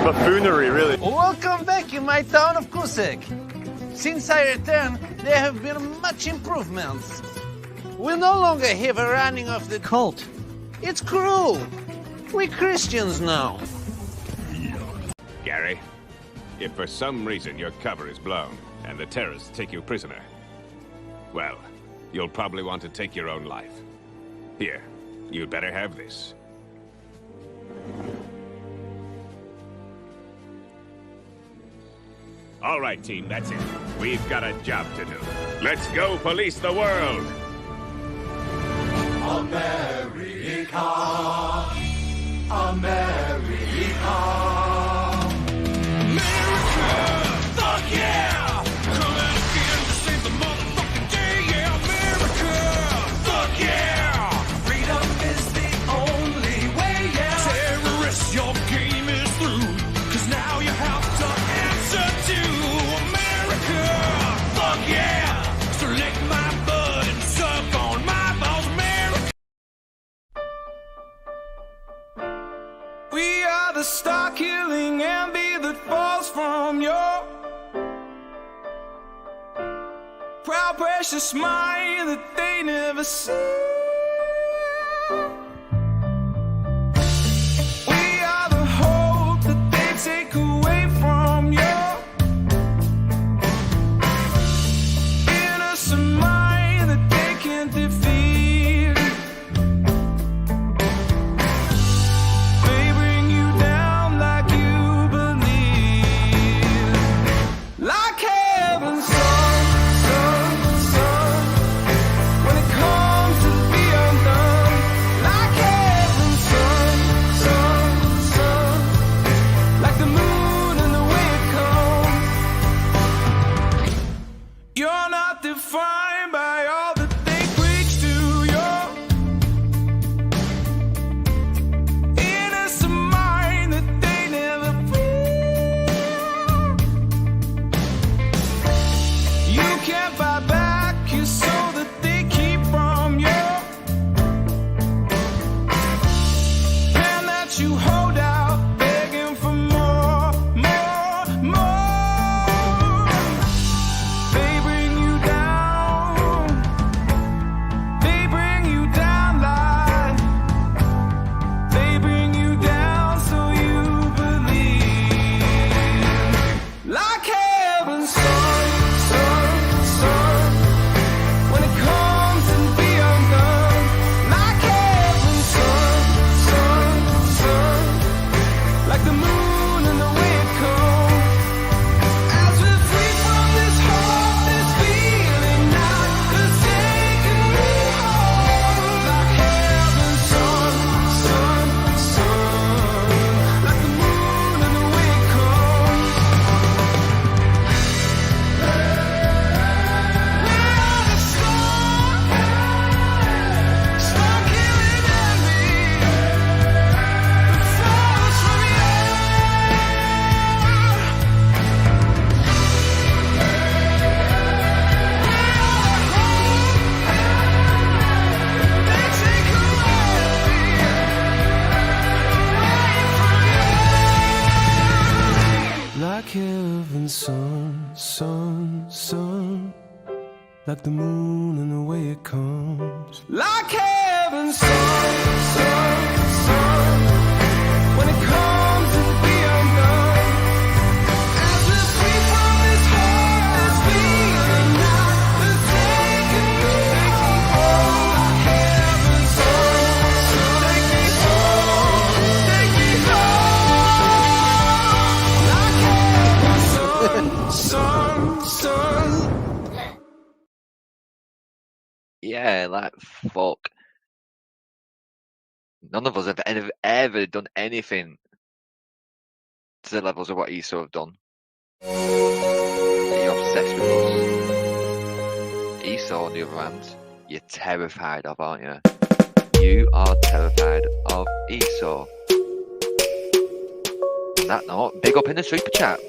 buffoonery, really. Welcome back in my town of Kusek. Since I returned, there have been much improvements. We no longer have a running of the cult. It's cruel. We're Christians now. Gary, if for some reason your cover is blown and the terrorists take you prisoner, well, you'll probably want to take your own life. Here, you'd better have this. All right, team, that's it. We've got a job to do. Let's go police the world! America, America, fuck yeah! Come out again to save the motherfucking day, yeah, America, fuck yeah! Freedom is the only way, yeah. Terrorists, your game is through, 'cause now you have to the star-killing envy that falls from your proud, precious smile that they never see. We are the hope that they take away from your innocent mind that they can't defeat. They bring you down like you believe, like heaven's sun, sun, sun. When it comes to the undone, like heaven's sun, sun, sun. Like the moon and the way it comes. You're not defined by all that they preach to your innocent mind that they never feel. You can't buy back your soul that they keep from you, and that you hold out begging for more, more, more. They bring you down, they bring you down like, they bring you down so you believe, like heaven's sun, sun, sun. When it comes to the undone, like heaven's sun, sun, sun. Like the moon and the way it comes. As we're free from this heart, this feeling now is taking me home. Like heaven's sun, sun, sun. Like the moon and the way it comes. We are the star-killing envy that falls from you. Like heaven's sun, sun, sun. Like the moon and the way it comes. Like heaven's sun, sun, sun. When it comes to the undone. As we're free from this heart, this feeling now is taking me home. Like heaven's sun, sun. Take me home, take me home. Like heaven's sun, sun, sun. Yeah, like fuck. None of us have ever done anything to the levels of what Esau have done. You're obsessed with us. Esau, on the other hand, you're terrified of, aren't you? You are terrified of Esau. On that note, big up in the super chat.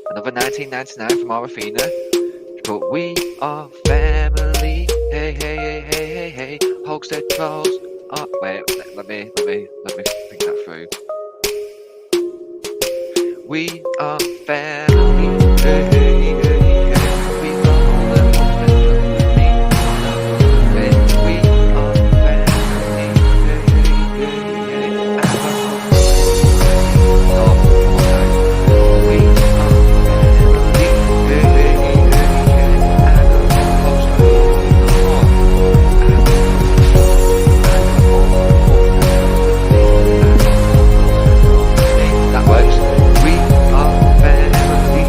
Another 1999 from our Athena. But we are family. Hey, hey, hey, hey, hey, hey. Hogstead Trolls. Oh, wait, let me think that through. We are family. Hey, hey, hey, hey. We are all the Hogstead Trolls. We are family. Hey, hey, hey, hey. No, okay. We are family. Hey, hey, hey, hey. That works. We are family.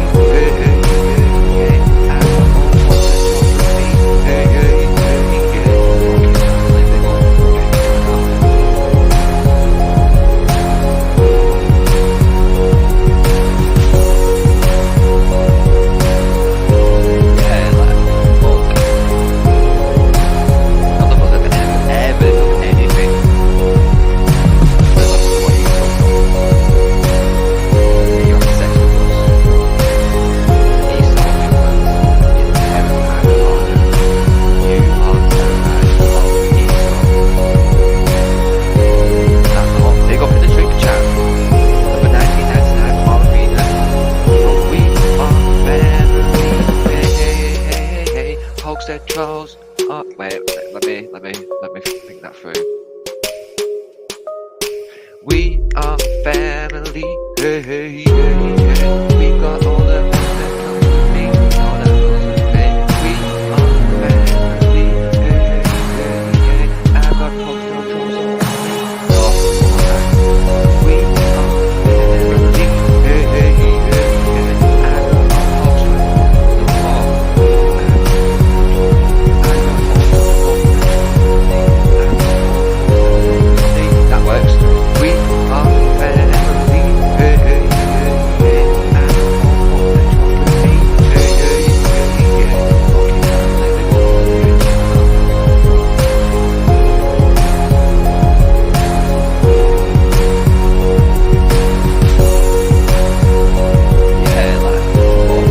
trolls. Oh, wait, let me think that through. We are family. Hey, hey, hey, hey. We've got all the hoes that comes with me. No, that doesn't fit. We are family. Hey, hey, hey, hey. I've got hoes that trolls on me. No, we are family. Hey, hey, hey, hey. I've got all hoes that that works. We are family. Hey, hey, hey, hey. I got all that trolls with me. Hey, hey, hey, hey. Fucking yeah, like fuck.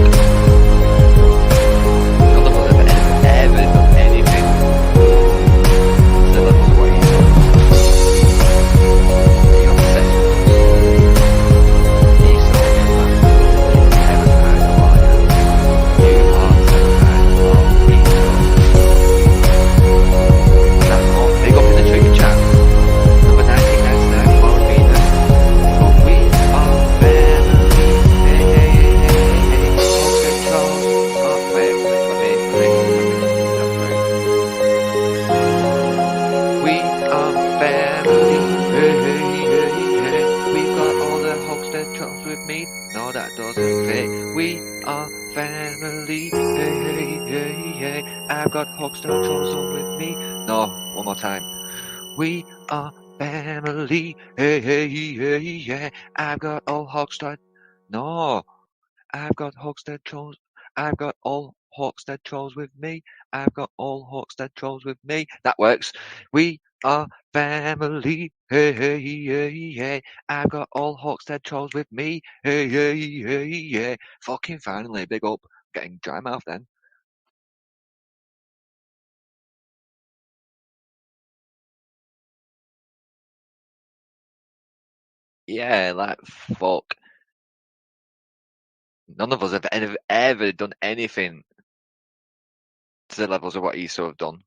None of us have ever done anything to the level of what you do. You're obsessed with us. You saw me, man. Terrified of what I am. You are terrified of me. That's all. Big up in the trigger chat. Number 1999 for Arena. But we are family. Hey, hey, hey, hey, hey. Host and trolls. Oh, wait, let me we are family. Hey, hey, hey, hey. We've got all the Hogshead trolls with me. No, that doesn't fit. We are family. Hey, hey, hey, hey. I've got Hogshead trolls on with me. No, one more time. We are family. Hey, hey, hey, yeah. I've got all Hogshead. No, I've got Hogshead trolls. I've got all Hawkstead trolls with me. I've got all Hawkstead trolls with me. That works. We are family. Hey, hey, hey, hey. I've got all Hawkstead trolls with me. Hey, hey, hey, yeah. Fucking finally, big up. Getting dry mouth then. Yeah, like fuck. None of us have ever done anything to the levels of what Esau have done.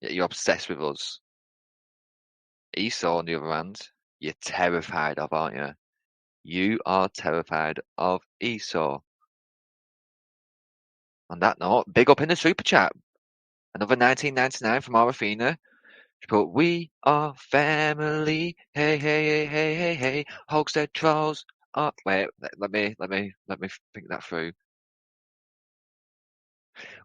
Yet you're obsessed with us. Esau, on the other hand, you're terrified of, aren't you? You are terrified of Esau. On that note, big up in the super chat. Another 1999 from Arafina. She put, we are family. Hey, hey, hey, hey, hey, hey. Hogshead trolls. Oh, wait, let me think that through.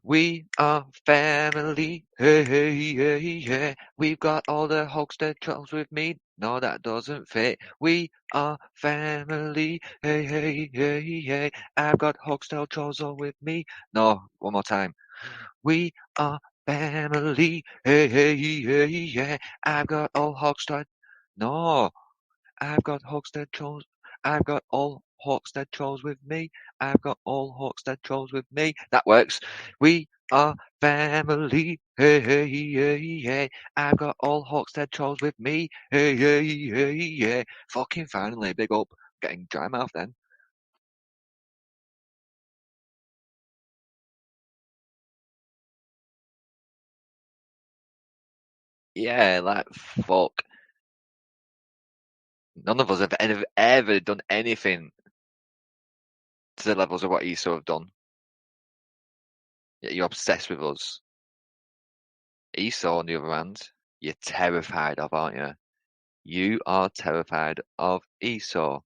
We are family. Hey, hey, hey, hey. We've got all the Hogshead trolls with me. No, that doesn't fit. We are family. Hey, hey, hey, hey. I've got Hogshead trolls all with me. No, one more time. We are family. Hey, hey, hey, yeah. I've got all Hogshead. No, I've got Hogshead trolls. I've got all Hawkstead trolls with me. I've got all Hawkstead trolls with me. That works. We are family. Hey, hey, hey, hey. I've got all Hawkstead trolls with me. Hey, hey, hey, yeah. Fucking finally, big up. Getting dry mouth then. Yeah, like fuck. None of us have ever done anything to the levels of what Esau have done. Yet you're obsessed with us. Esau, on the other hand, you're terrified of, aren't you? You are terrified of Esau.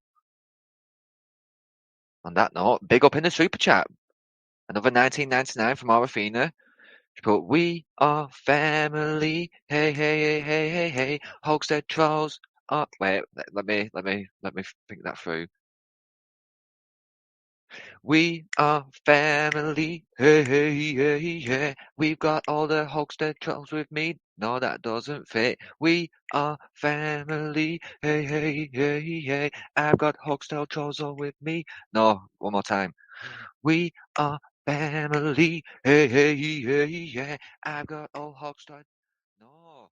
On that note, big up in the super chat. Another 1999 from Arafina. She put, we are family. Hey, hey, hey, hey, hey, hey. Hogshead trolls. Oh, wait, let me think that through. We are family. Hey, hey, hey, yeah. We've got all the Hogshead trolls with me. No, that doesn't fit. We are family. Hey, hey, hey, hey. I've got Hogshead trolls all with me. No, one more time. We are family. Hey, hey, hey, yeah. I've got all Hogshead. No.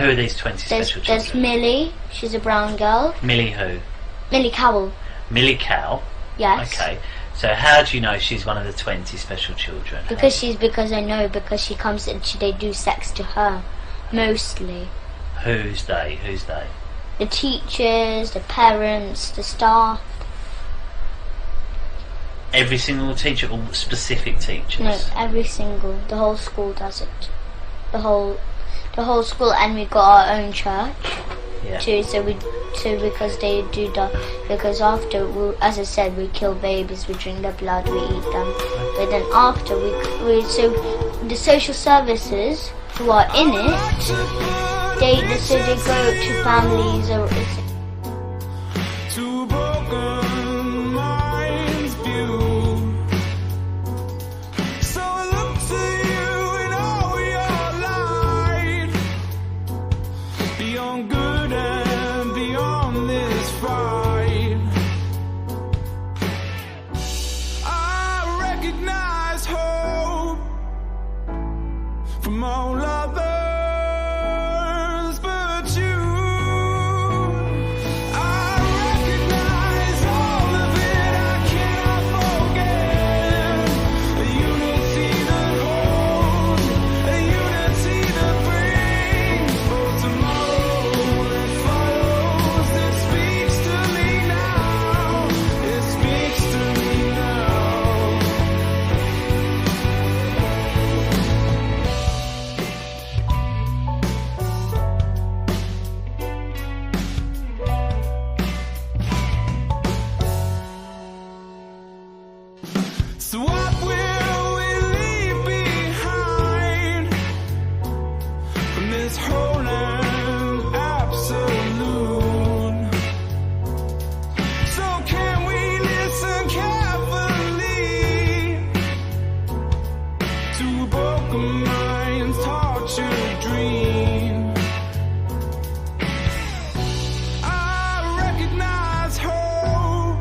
Who are these 20 special children? There's Millie. She's a brown girl. Millie who? Millie Cowell. Millie Cow? Yes. Okay. So how do you know she's one of the 20 special children? Because I know, because she comes and they do sex to her. Mostly. Who's they? Who's they? The teachers, the parents, the staff. Every single teacher or specific teachers? No, every single. The whole school does it. The whole school, and we got our own church. Yeah. Too, because they do that, because after, as I said, we kill babies, we drink their blood, we eat them. But then after, so the social services who are in it, they go to families or. Two broken minds view. So I look to you in all your light, beyond good and beyond this fight. I recognize hope from all others. So what will we leave behind from this whole and absolute? So can we listen carefully to broken minds, tortured dream? I recognize hope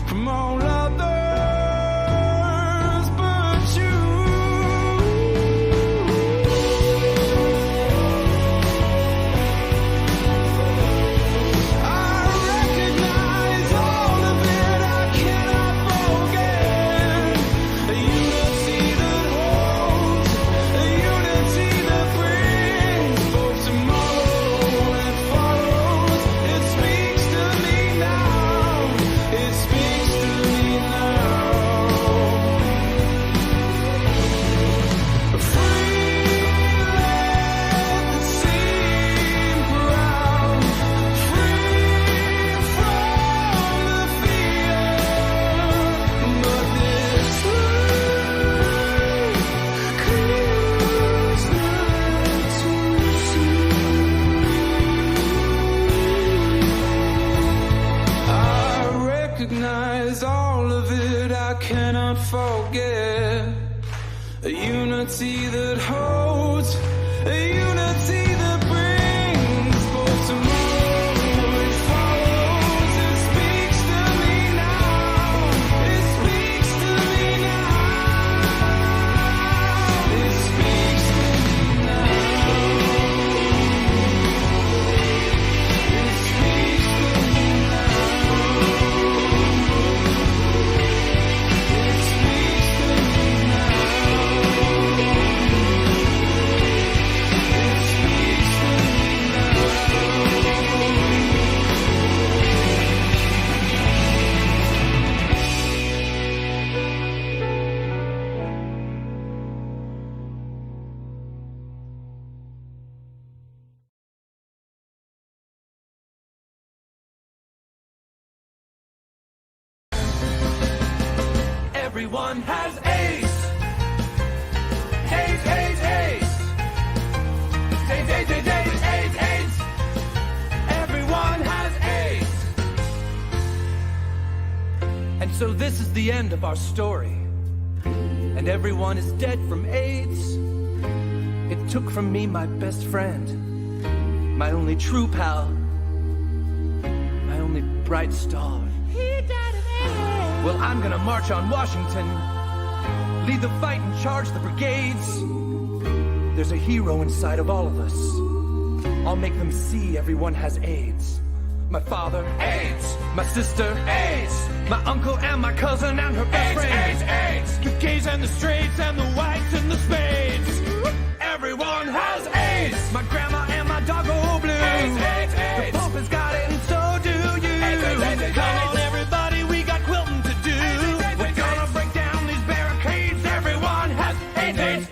from all others. Recognize all of it, I cannot forget. A unity that holds, a unity that brings both tomorrow it follows. It speaks to me now. It speaks to me now. It speaks to me now. It speaks to me now. Everyone has AIDS. AIDS, AIDS, AIDS. AIDS, AIDS, AIDS, AIDS, AIDS, AIDS. Everyone has AIDS. And so this is the end of our story. And everyone is dead from AIDS. It took from me my best friend, my only true pal, my only bright star. Well, I'm gonna march on Washington, lead the fight and charge the brigades. There's a hero inside of all of us. I'll make them see everyone has AIDS. My father, AIDS. My sister, AIDS. My uncle and my cousin and her best friend, AIDS. The gays and the straights and the whites and the spades. Everyone has AIDS. My grandma and my dog go blue. AIDS. The Pope has got it and so do you. Come on everybody, we got quilting to do. We're gonna break down these barricades. Everyone has AIDS.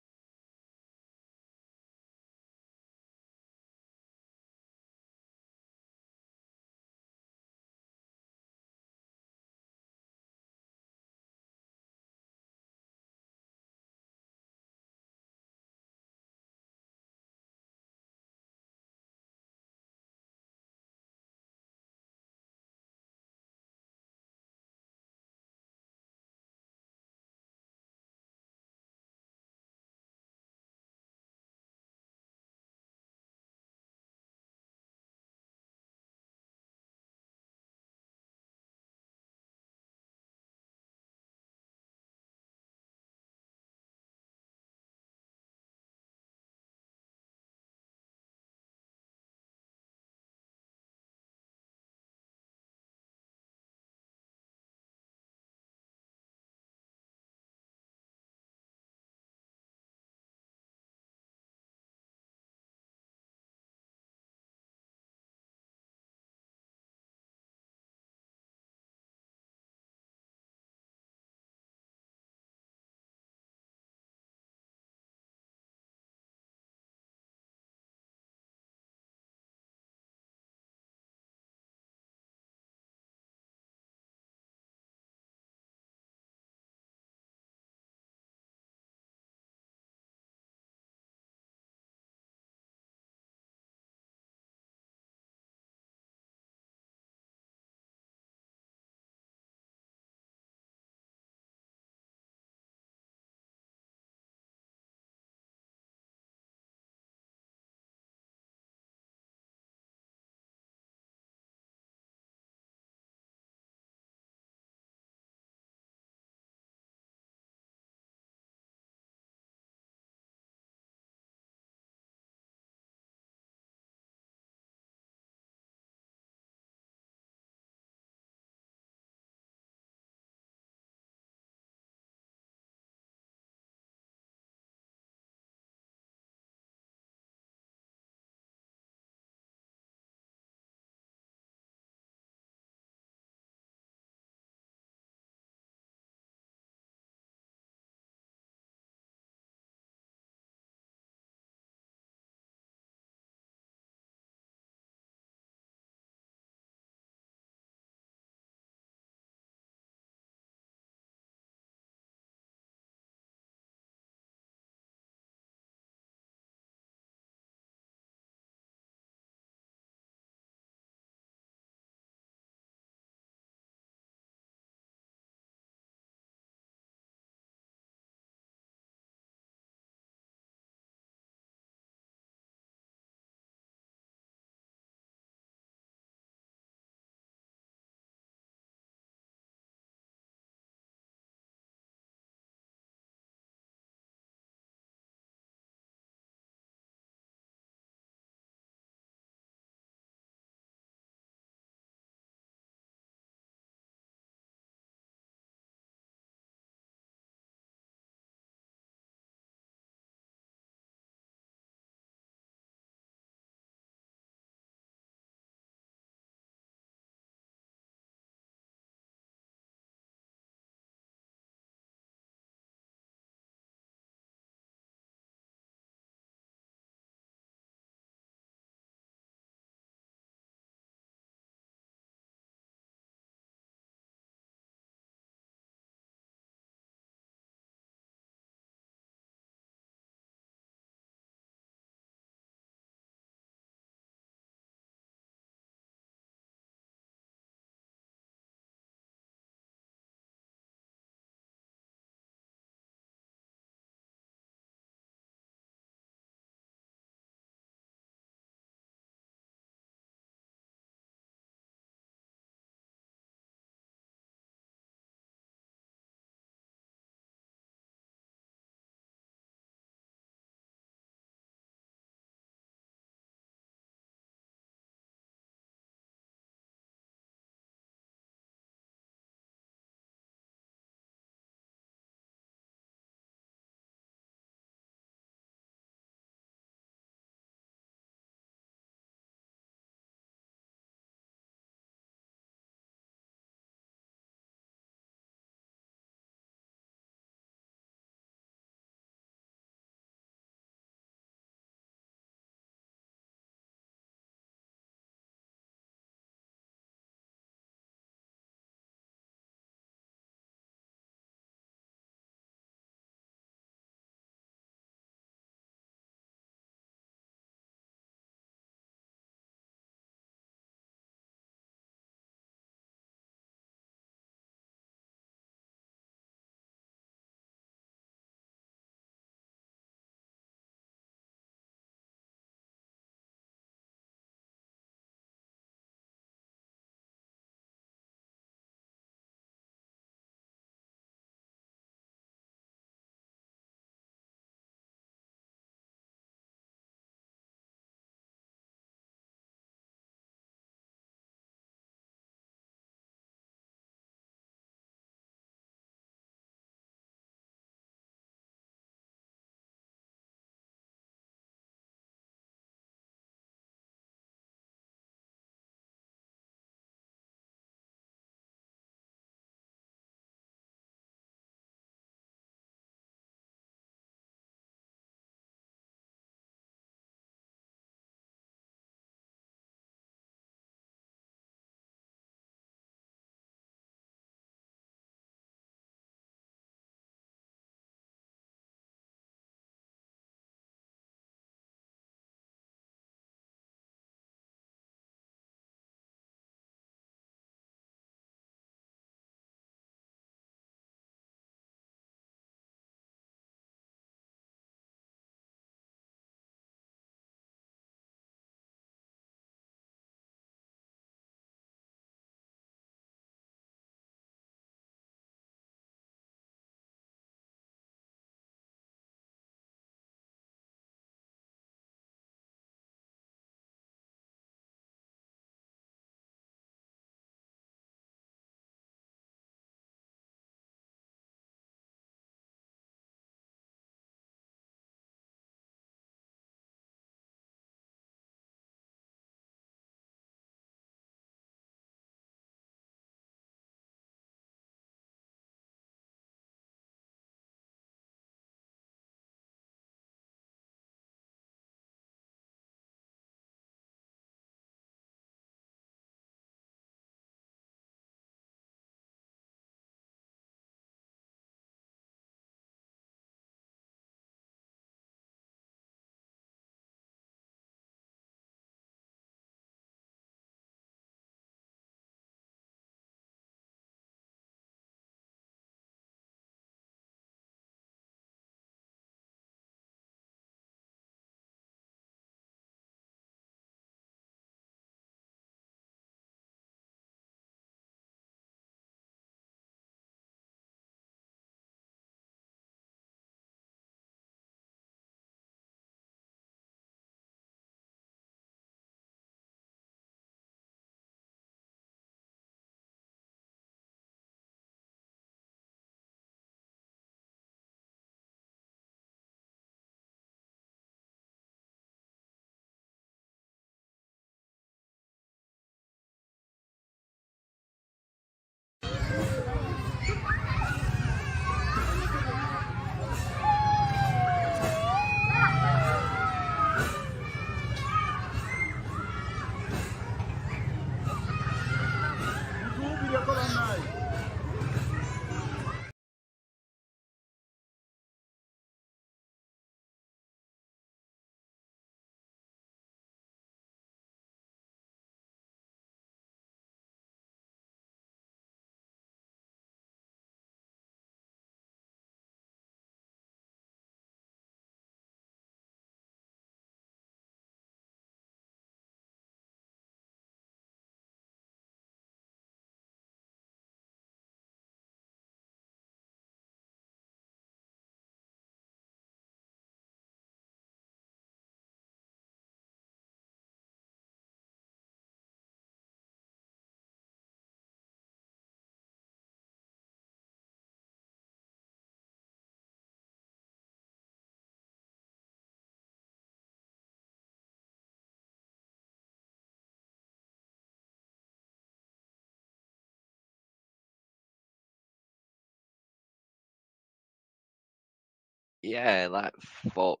Yeah, like fuck.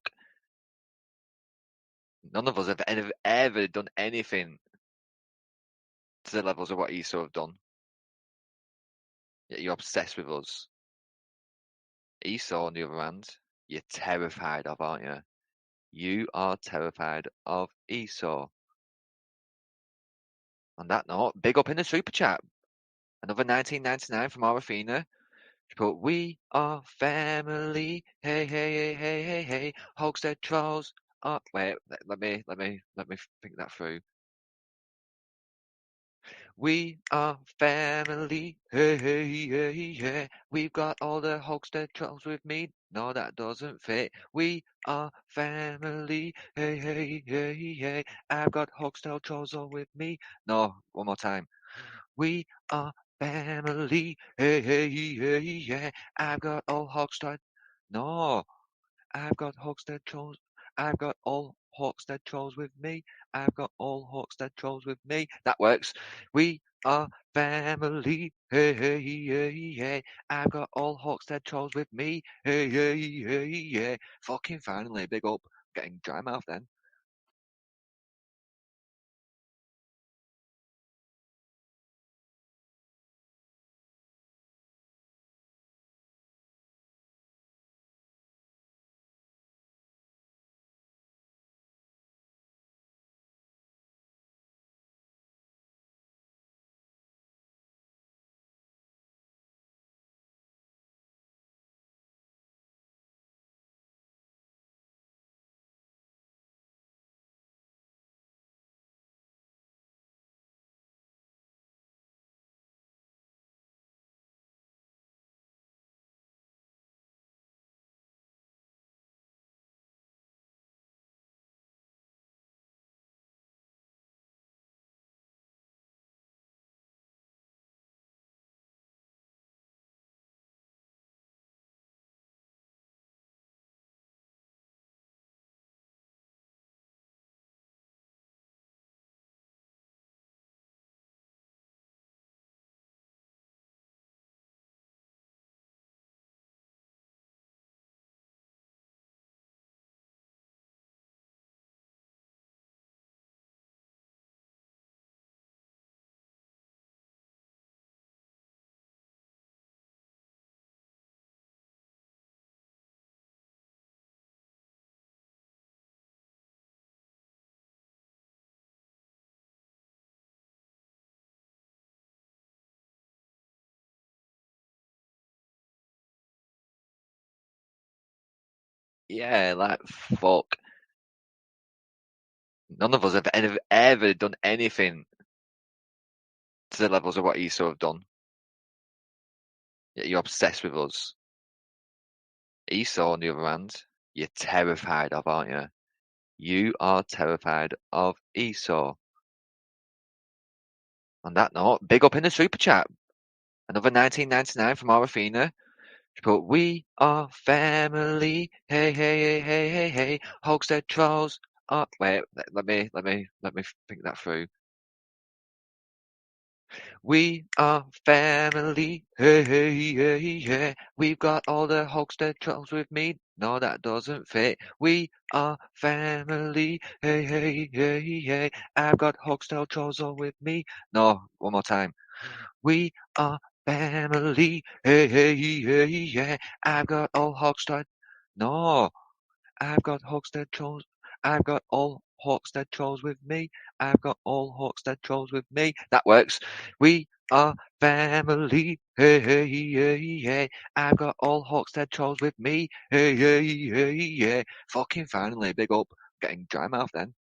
None of us have ever done anything to the levels of what Esau have done. Yet you're obsessed with us. Esau, on the other hand, you're terrified of, aren't you? You are terrified of Esau. On that note, big up in the super chat. Another 1999 from Arafina. She put, "We are family. Hey, hey, hey, hey, hey, hey. Hogshead trolls. Oh, wait, let me think that through. We are family. Hey, hey, hey, hey. We've got all the Hogshead trolls with me. No, that doesn't fit. We are family. Hey, hey, hey, hey. I've got Hogshead trolls all with me. No, one more time. We are family. Hey, hey, hey, yeah. I've got all Hogshead. No, I've got Hogshead trolls. I've got all Hawkstead trolls with me. I've got all Hawkstead trolls with me. That works. We are family. Hey, hey, hey, hey. I've got all Hawkstead trolls with me. Hey, hey, hey, yeah. Fucking finally, big up. Getting dry mouth then. Yeah, like fuck. None of us have ever done anything to the levels of what Esau have done. Yet you're obsessed with us. Esau, on the other hand, you're terrified of, aren't you? You are terrified of Esau. On that note, big up in the super chat. Another 1999 from Arafina. She put, "We are family. Hey, hey, hey, hey, hey, hey. Hogshead trolls." Oh, wait, let me think that through. We are family. Hey, hey, hey, yeah. We've got all the Hogshead trolls with me. No, that doesn't fit. We are family. Hey, hey, hey, yeah. I've got Hogshead trolls all with me. No, one more time. We are family. Hey, hey, hey, yeah. I've got all Hogshead. No, I've got Hogshead trolls. I've got all Hawkstead trolls with me. I've got all Hawkstead trolls with me. That works. We are family. Hey, hey, hey, hey. I've got all Hawkstead trolls with me. Hey, hey, hey, yeah. Fucking finally, big up. Getting dry mouth then.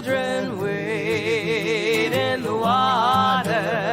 children wade in the water.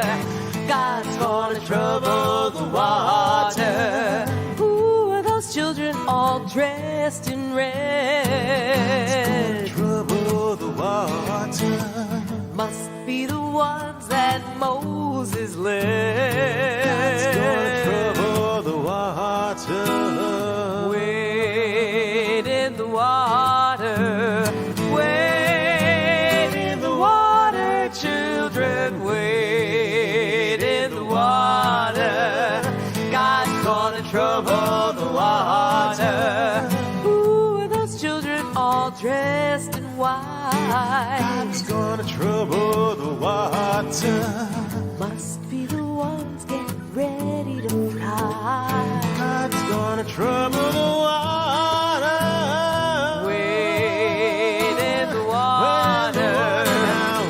God's gonna trouble the water. Who are those children all dressed in red? Trouble the water. Must be the ones that Moses led. God's gonna trouble the water. Wade in the water. Wade in the water, children. Wade in the water. God's gonna trouble the water. Who are those children all dressed in white? God's gonna trouble the water. Must be the ones getting ready to fly. God's gonna trouble the water. Wade in the water.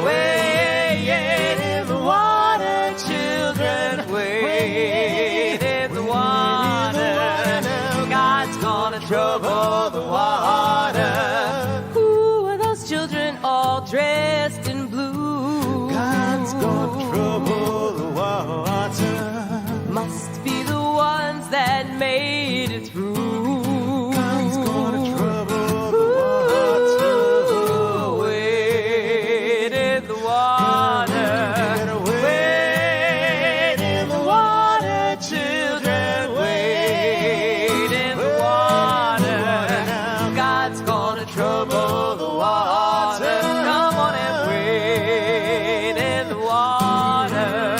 Wade in the water, children. Wade in the water. God's gonna trouble the water. Who are those children all dressed in blue? God's gonna trouble the water. Must be the ones that made it through. God's gonna trouble the water. Wade in the water. Wade in the water, children. Wade in the water. God's gonna trouble the water. Come on and wade in the water.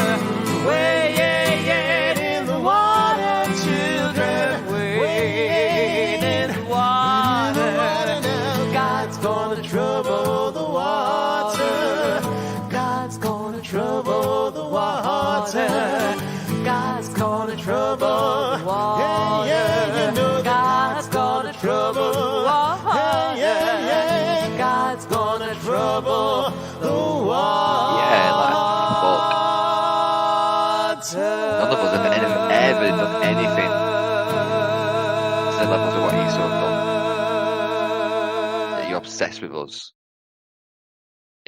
Wade in the water, children. Wade in the water. God's gonna trouble the water. God's gonna trouble the water. God's gonna trouble the water. God's gonna trouble the water. God's gonna trouble the water. Yeah, like, fuck. None of us have ever done anything to the levels of what Esau have done. You're obsessed with us.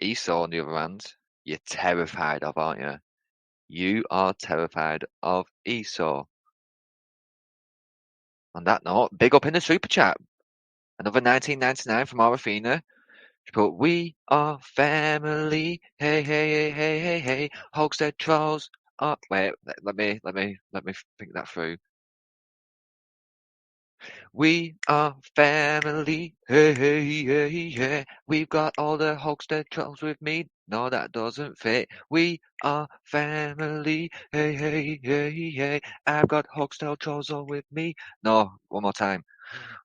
Esau, on the other hand, you're terrified of, aren't you? You are terrified of Esau. On that note, big up in the super chat. Another 1999 from Arafina. She put, "We are family. Hey, hey, hey, hey, hey, hey. Hogshead trolls." Oh, wait, let me think that through. We are family. Hey, hey, hey, hey. We've got all the Hogshead trolls with me. No, that doesn't fit. We are family. Hey, hey, hey, hey. I've got Hogshead trolls all with me. No, one more time.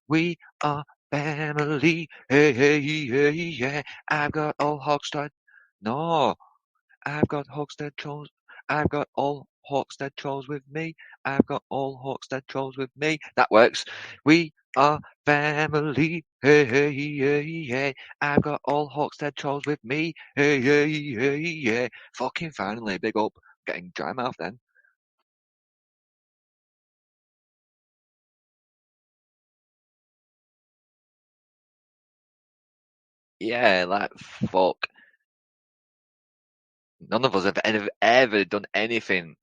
We are family. Hey, hey, hey, hey. I've got all Hogshead. No, I've got Hogshead trolls. I've got all Hogshead trolls with me. I've got all Hogshead trolls with me. That works. We are family. Hey, hey, hey, hey. I've got all Hogshead trolls with me. Hey, hey, hey, hey. Fucking finally, big up. Getting dry mouth then. Yeah, like, fuck. None of us have ever done anything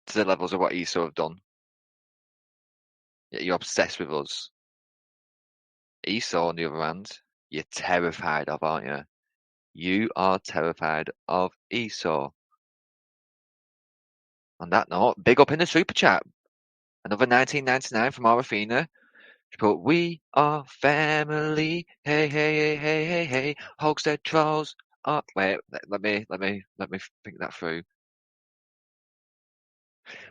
to the levels of what Esau have done. Yet you're obsessed with us. Esau, on the other hand, you're terrified of, aren't you? You are terrified of Esau. On that note, big up in the super chat. Another 1999 from Arafina. She put, "We are family. Hey, hey, hey, hey, hey, hey. Hogshead trolls." Oh, wait, let me think that through.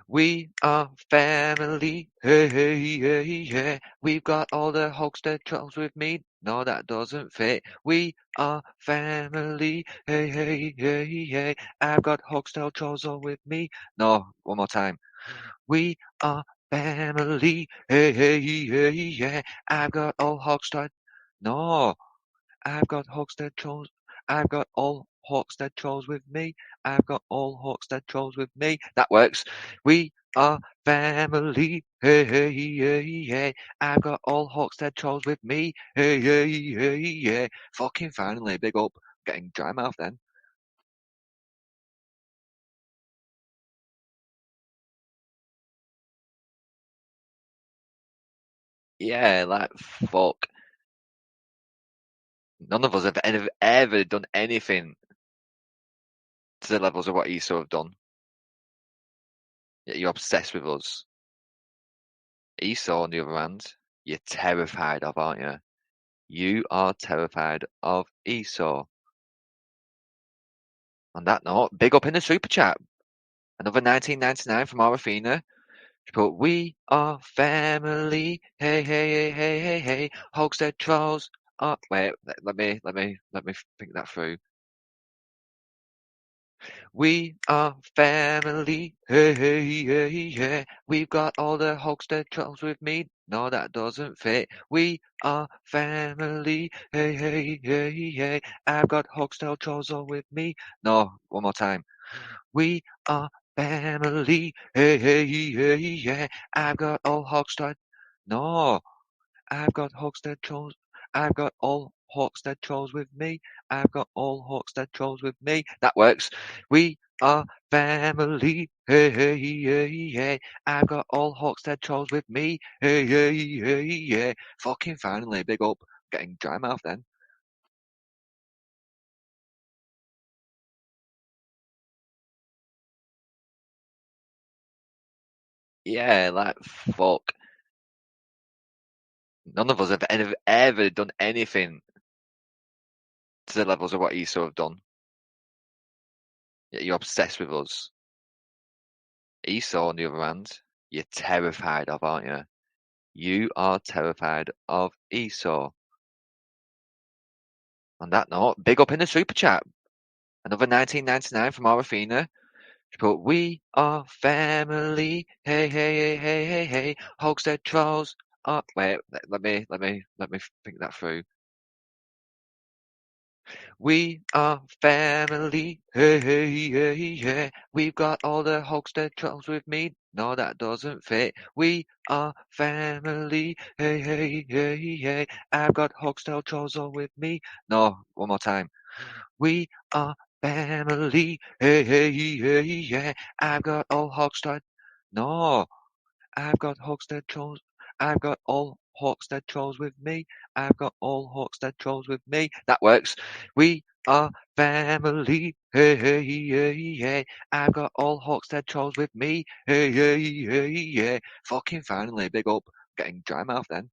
We are family. Hey, hey, hey, hey. We've got all the Hogshead trolls with me. No, that doesn't fit. We are family. Hey, hey, hey, hey. I've got Hogshead trolls all with me. No, one more time. We are family. Hey, hey, hey, hey. I've got all Hogshead. No, I've got Hogshead trolls. I've got all Hogshead trolls with me. I've got all Hogshead trolls with me. That works. We are family. Hey, hey, hey, hey. I've got all Hawkstead trolls with me. Hey, hey, hey, hey. Fucking finally, big up. Getting dry mouth then. Yeah, like, fuck. None of us have ever done anything to the levels of what ESO have done. Yet you're obsessed with us. ESO, on the other hand, you're terrified of, aren't you? You are terrified of ESO. On that note, big up in the super chat. Another 1999 from Arafina. She put, we are family. Hey, hey, hey, hey, hey, hey. Hogstead trolls. Oh, wait, let me think that through. We are family. Hey, hey, hey, hey. We've got all the Hogstead trolls with me. No, that doesn't fit. We are family. Hey, hey, hey, hey. I've got Hogstead trolls all with me. No, one more time. We are family. Hey, hey, hey, yeah. I've got all Hogstead. No, I've got Hogstead trolls. I've got all Hawkstead trolls with me. I've got all Hawkstead trolls with me. That works. We are family. Hey, hey, hey, hey. I've got all Hawkstead trolls with me. Hey, hey, hey, yeah. Fucking finally, big up. Getting dry mouth then. Yeah, like, fuck. None of us have ever done anything to the levels of what ESO have done. Yet you're obsessed with us. ESO, on the other hand, you're terrified of, aren't you? You are terrified of ESO. On that note, big up in the super chat. Another 1999 from Arafina. She put, we are family. Hey, hey, hey, hey, hey, hey. Hogstead trolls. Oh, wait, let me think that through. We are family. Hey, hey, hey, hey. We've got all the Hogstead trolls with me. No, that doesn't fit. We are family. Hey, hey, hey, hey. I've got Hogstead trolls all with me. No, one more time. We are family. Hey, hey, hey, yeah. I've got all Hogstead. No, I've got Hogstead trolls. I've got all Hawkstead trolls with me. I've got all Hawkstead trolls with me. That works. We are family. Hey, hey, hey, hey. I've got all Hawkstead trolls with me. Hey, hey, hey, yeah. Fucking finally, big up. Getting dry mouth then.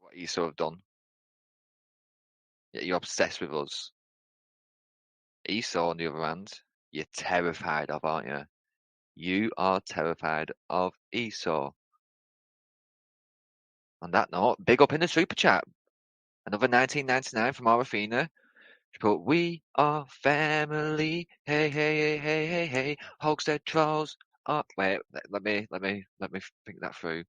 what Esau have done. Yet you're obsessed with us. Esau, on the other hand, you're terrified of, aren't you? You are terrified of Esau. On that note, big up in the super chat. Another 19.99 from Arafina. She put, "We are family. Hey, hey, hey, hey, hey, hey. Hogshead trolls. Oh, wait, let me think that through.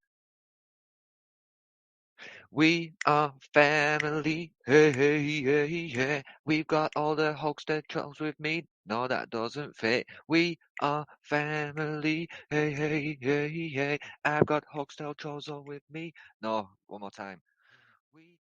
We are family. Hey, hey, hey, hey. We've got all the Hogshead trolls with me. No, that doesn't fit. We are family. Hey, hey, hey, hey. I've got Hogshead trolls all with me. No, one more time. We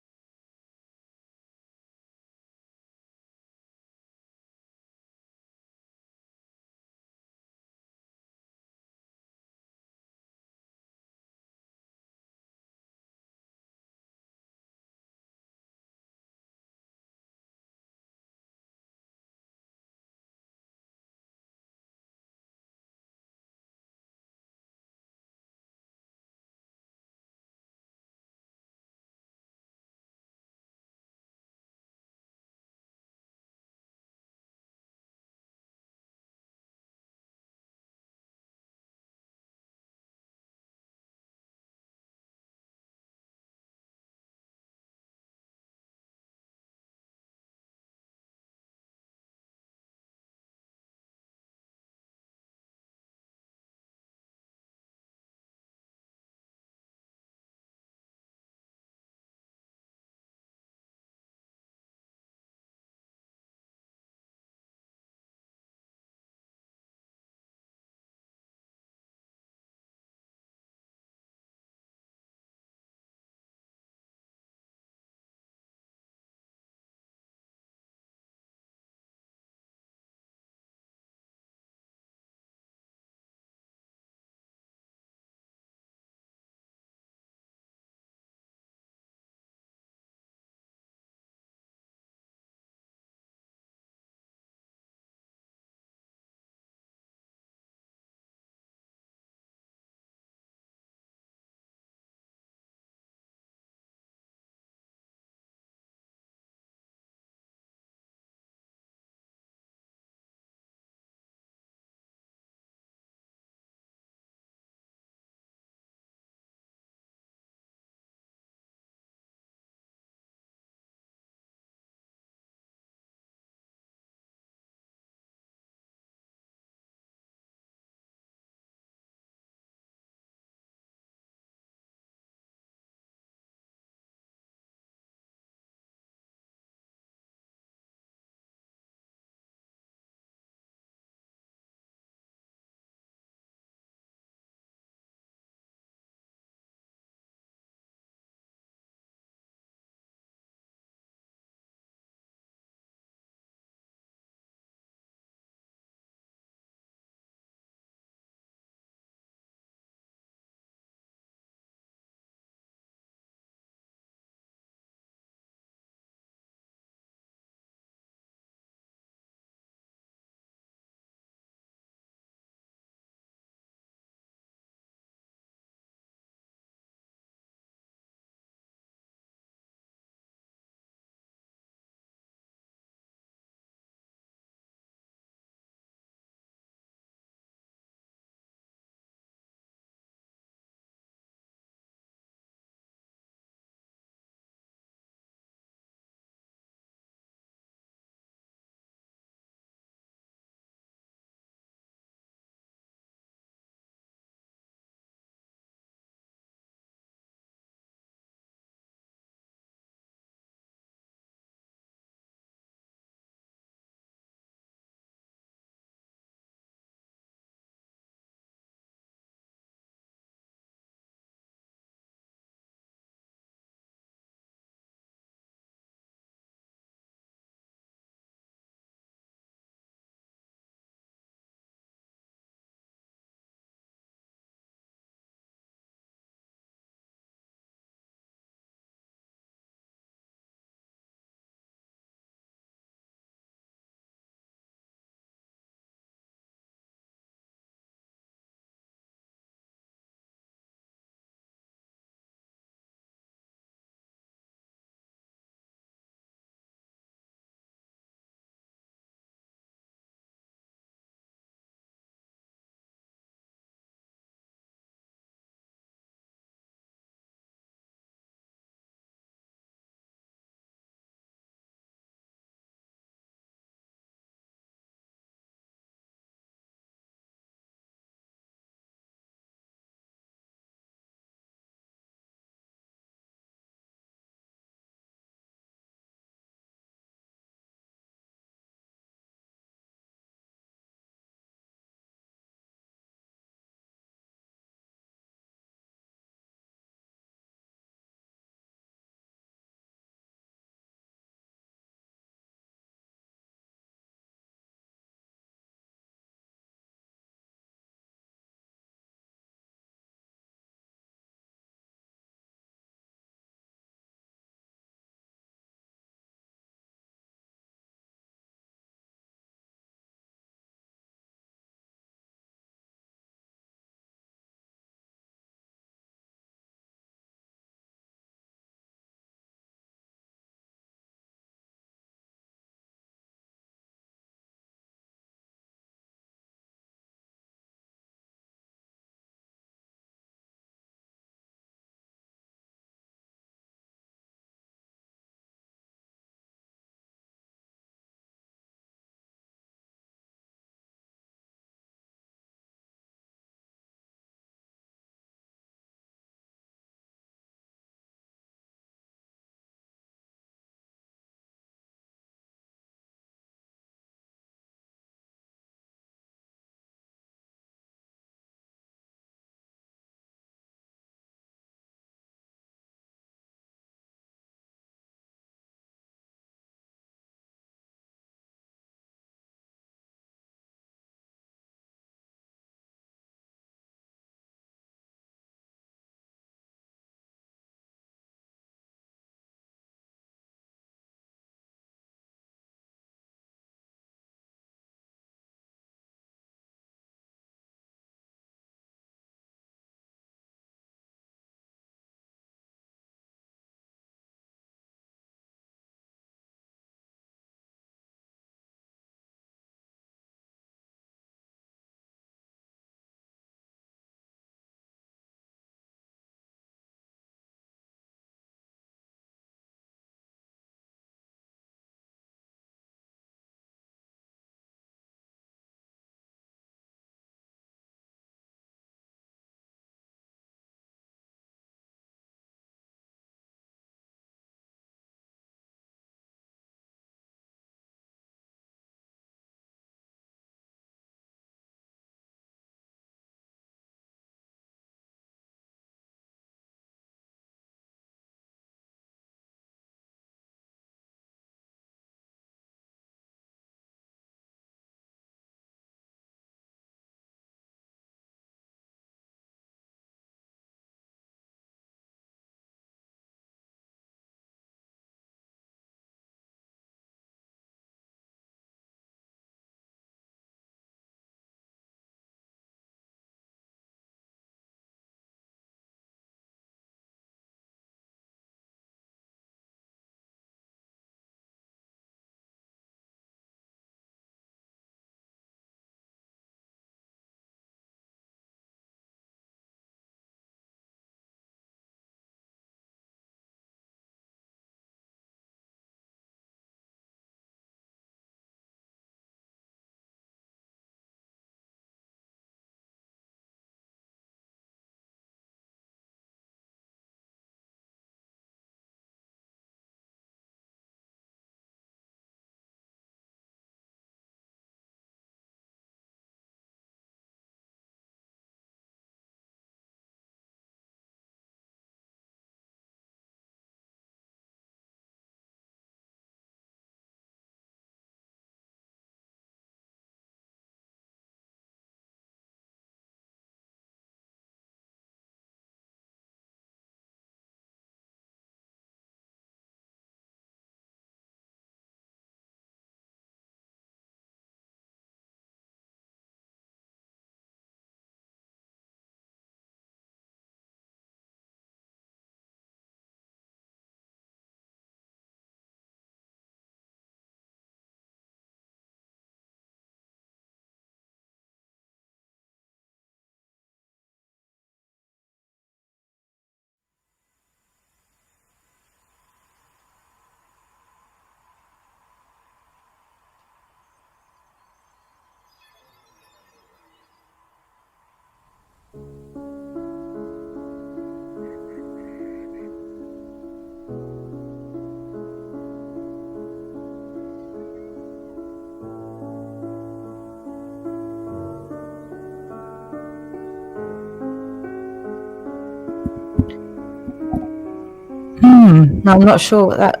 I'm not sure what that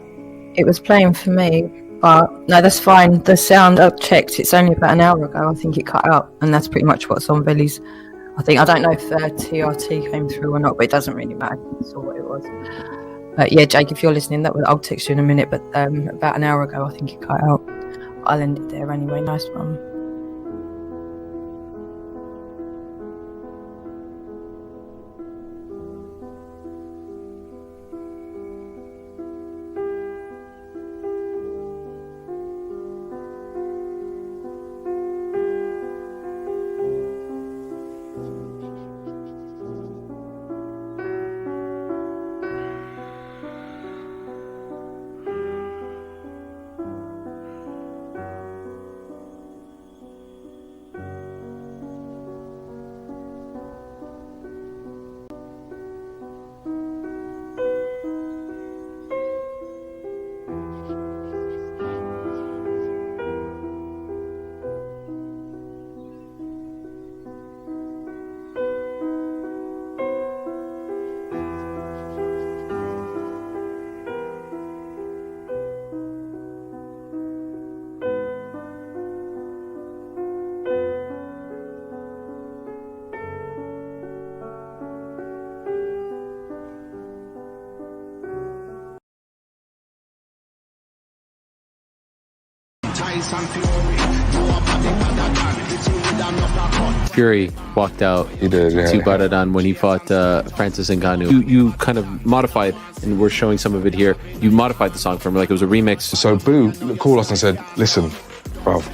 it was playing for me, but no, that's fine. The sound I've checked, it's only about an hour ago. I think it cut out, and that's pretty much what's on Veli's. I don't know if TRT came through or not, but it doesn't really matter. I saw what it was. But yeah, Jake, if you're listening, I'll text you in a minute. But about an hour ago, I think it cut out. I'll end it there anyway. Nice one. Fury walked out to Baradan when he fought Francis Ngannou. You kind of modified, and we're showing some of it here. You modified the song for him like it was a remix. So Boo called us and said, "Listen, bruv,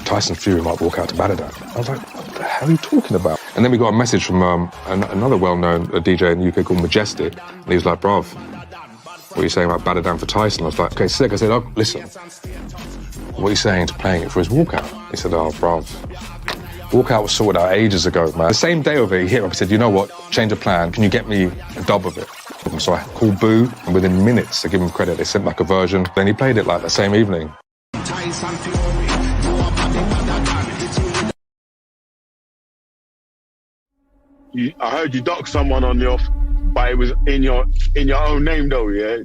Tyson Fury might walk out to Baradan." I was like, "What the hell are you talking about?" And then we got a message from another well-known DJ in the UK called Majestic, and he was like, "Bruv, what are you saying about Baradan for Tyson?" I was like, "Okay, sick." I said, "Oh, listen, what are you saying to playing it for his walkout?" He said, "Oh, bruv, walkout was sorted out ages ago, man." The same day of it, he hit up, he said, "You know what, change of plan, can you get me a dub of it?" So I called Boo, and within minutes, to give him credit, they sent back a version. Then he played it like the same evening. I heard you dock someone on your, but it was in your own name though, yeah?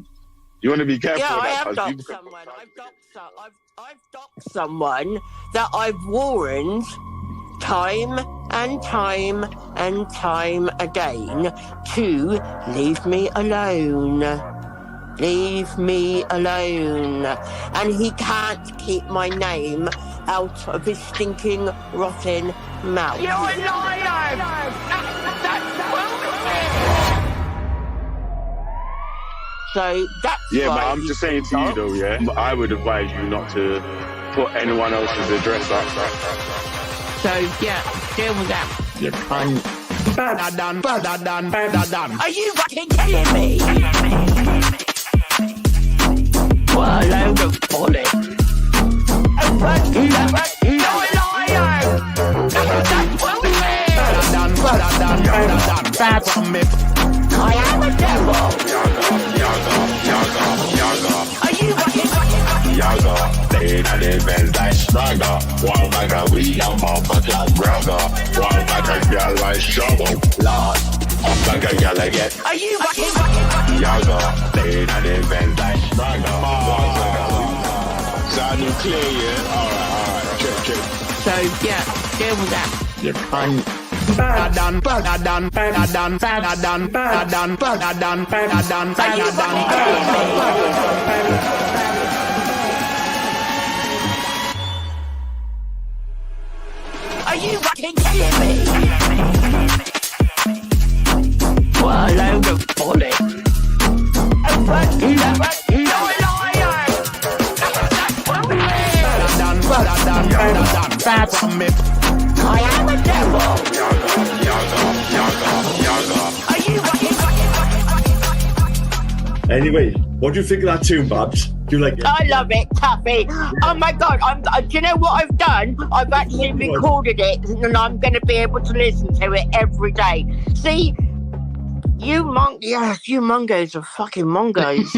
You want to be careful Yeah, with I that. have docked someone. I've docked someone that I've warned time and time and time again to leave me alone. Leave me alone. And he can't keep my name out of his stinking, rotten mouth. You're a liar! So that's Yeah, why but I'm just saying to you though, yeah? I would advise you not to put anyone else's address up. So, yeah, deal with that, you cunt. Are you fucking kidding me? What a load of bullets. You're a liar! That's bullshit! I am a devil! Are you fucking Yaga, they not even like Spraga. One like a we and motherfucker brother. One like a girl like Shovel. Lord, I'm like a girl again. Are you fucking Yaga, they not even like Spraga. Sounding clear, yeah? Alright, check. So, yeah, deal with that, you cunt. Are you fucking kidding me? What a load of bullets. You're a liar! I am a devil! Are you fucking Anyway, what do you think of that tune, Babs? Do you like it? I love it, Tuffy. Oh my god, do you know what I've done? I've actually recorded it and I'm going to be able to listen to it every day. See, you mongos are fucking mongos.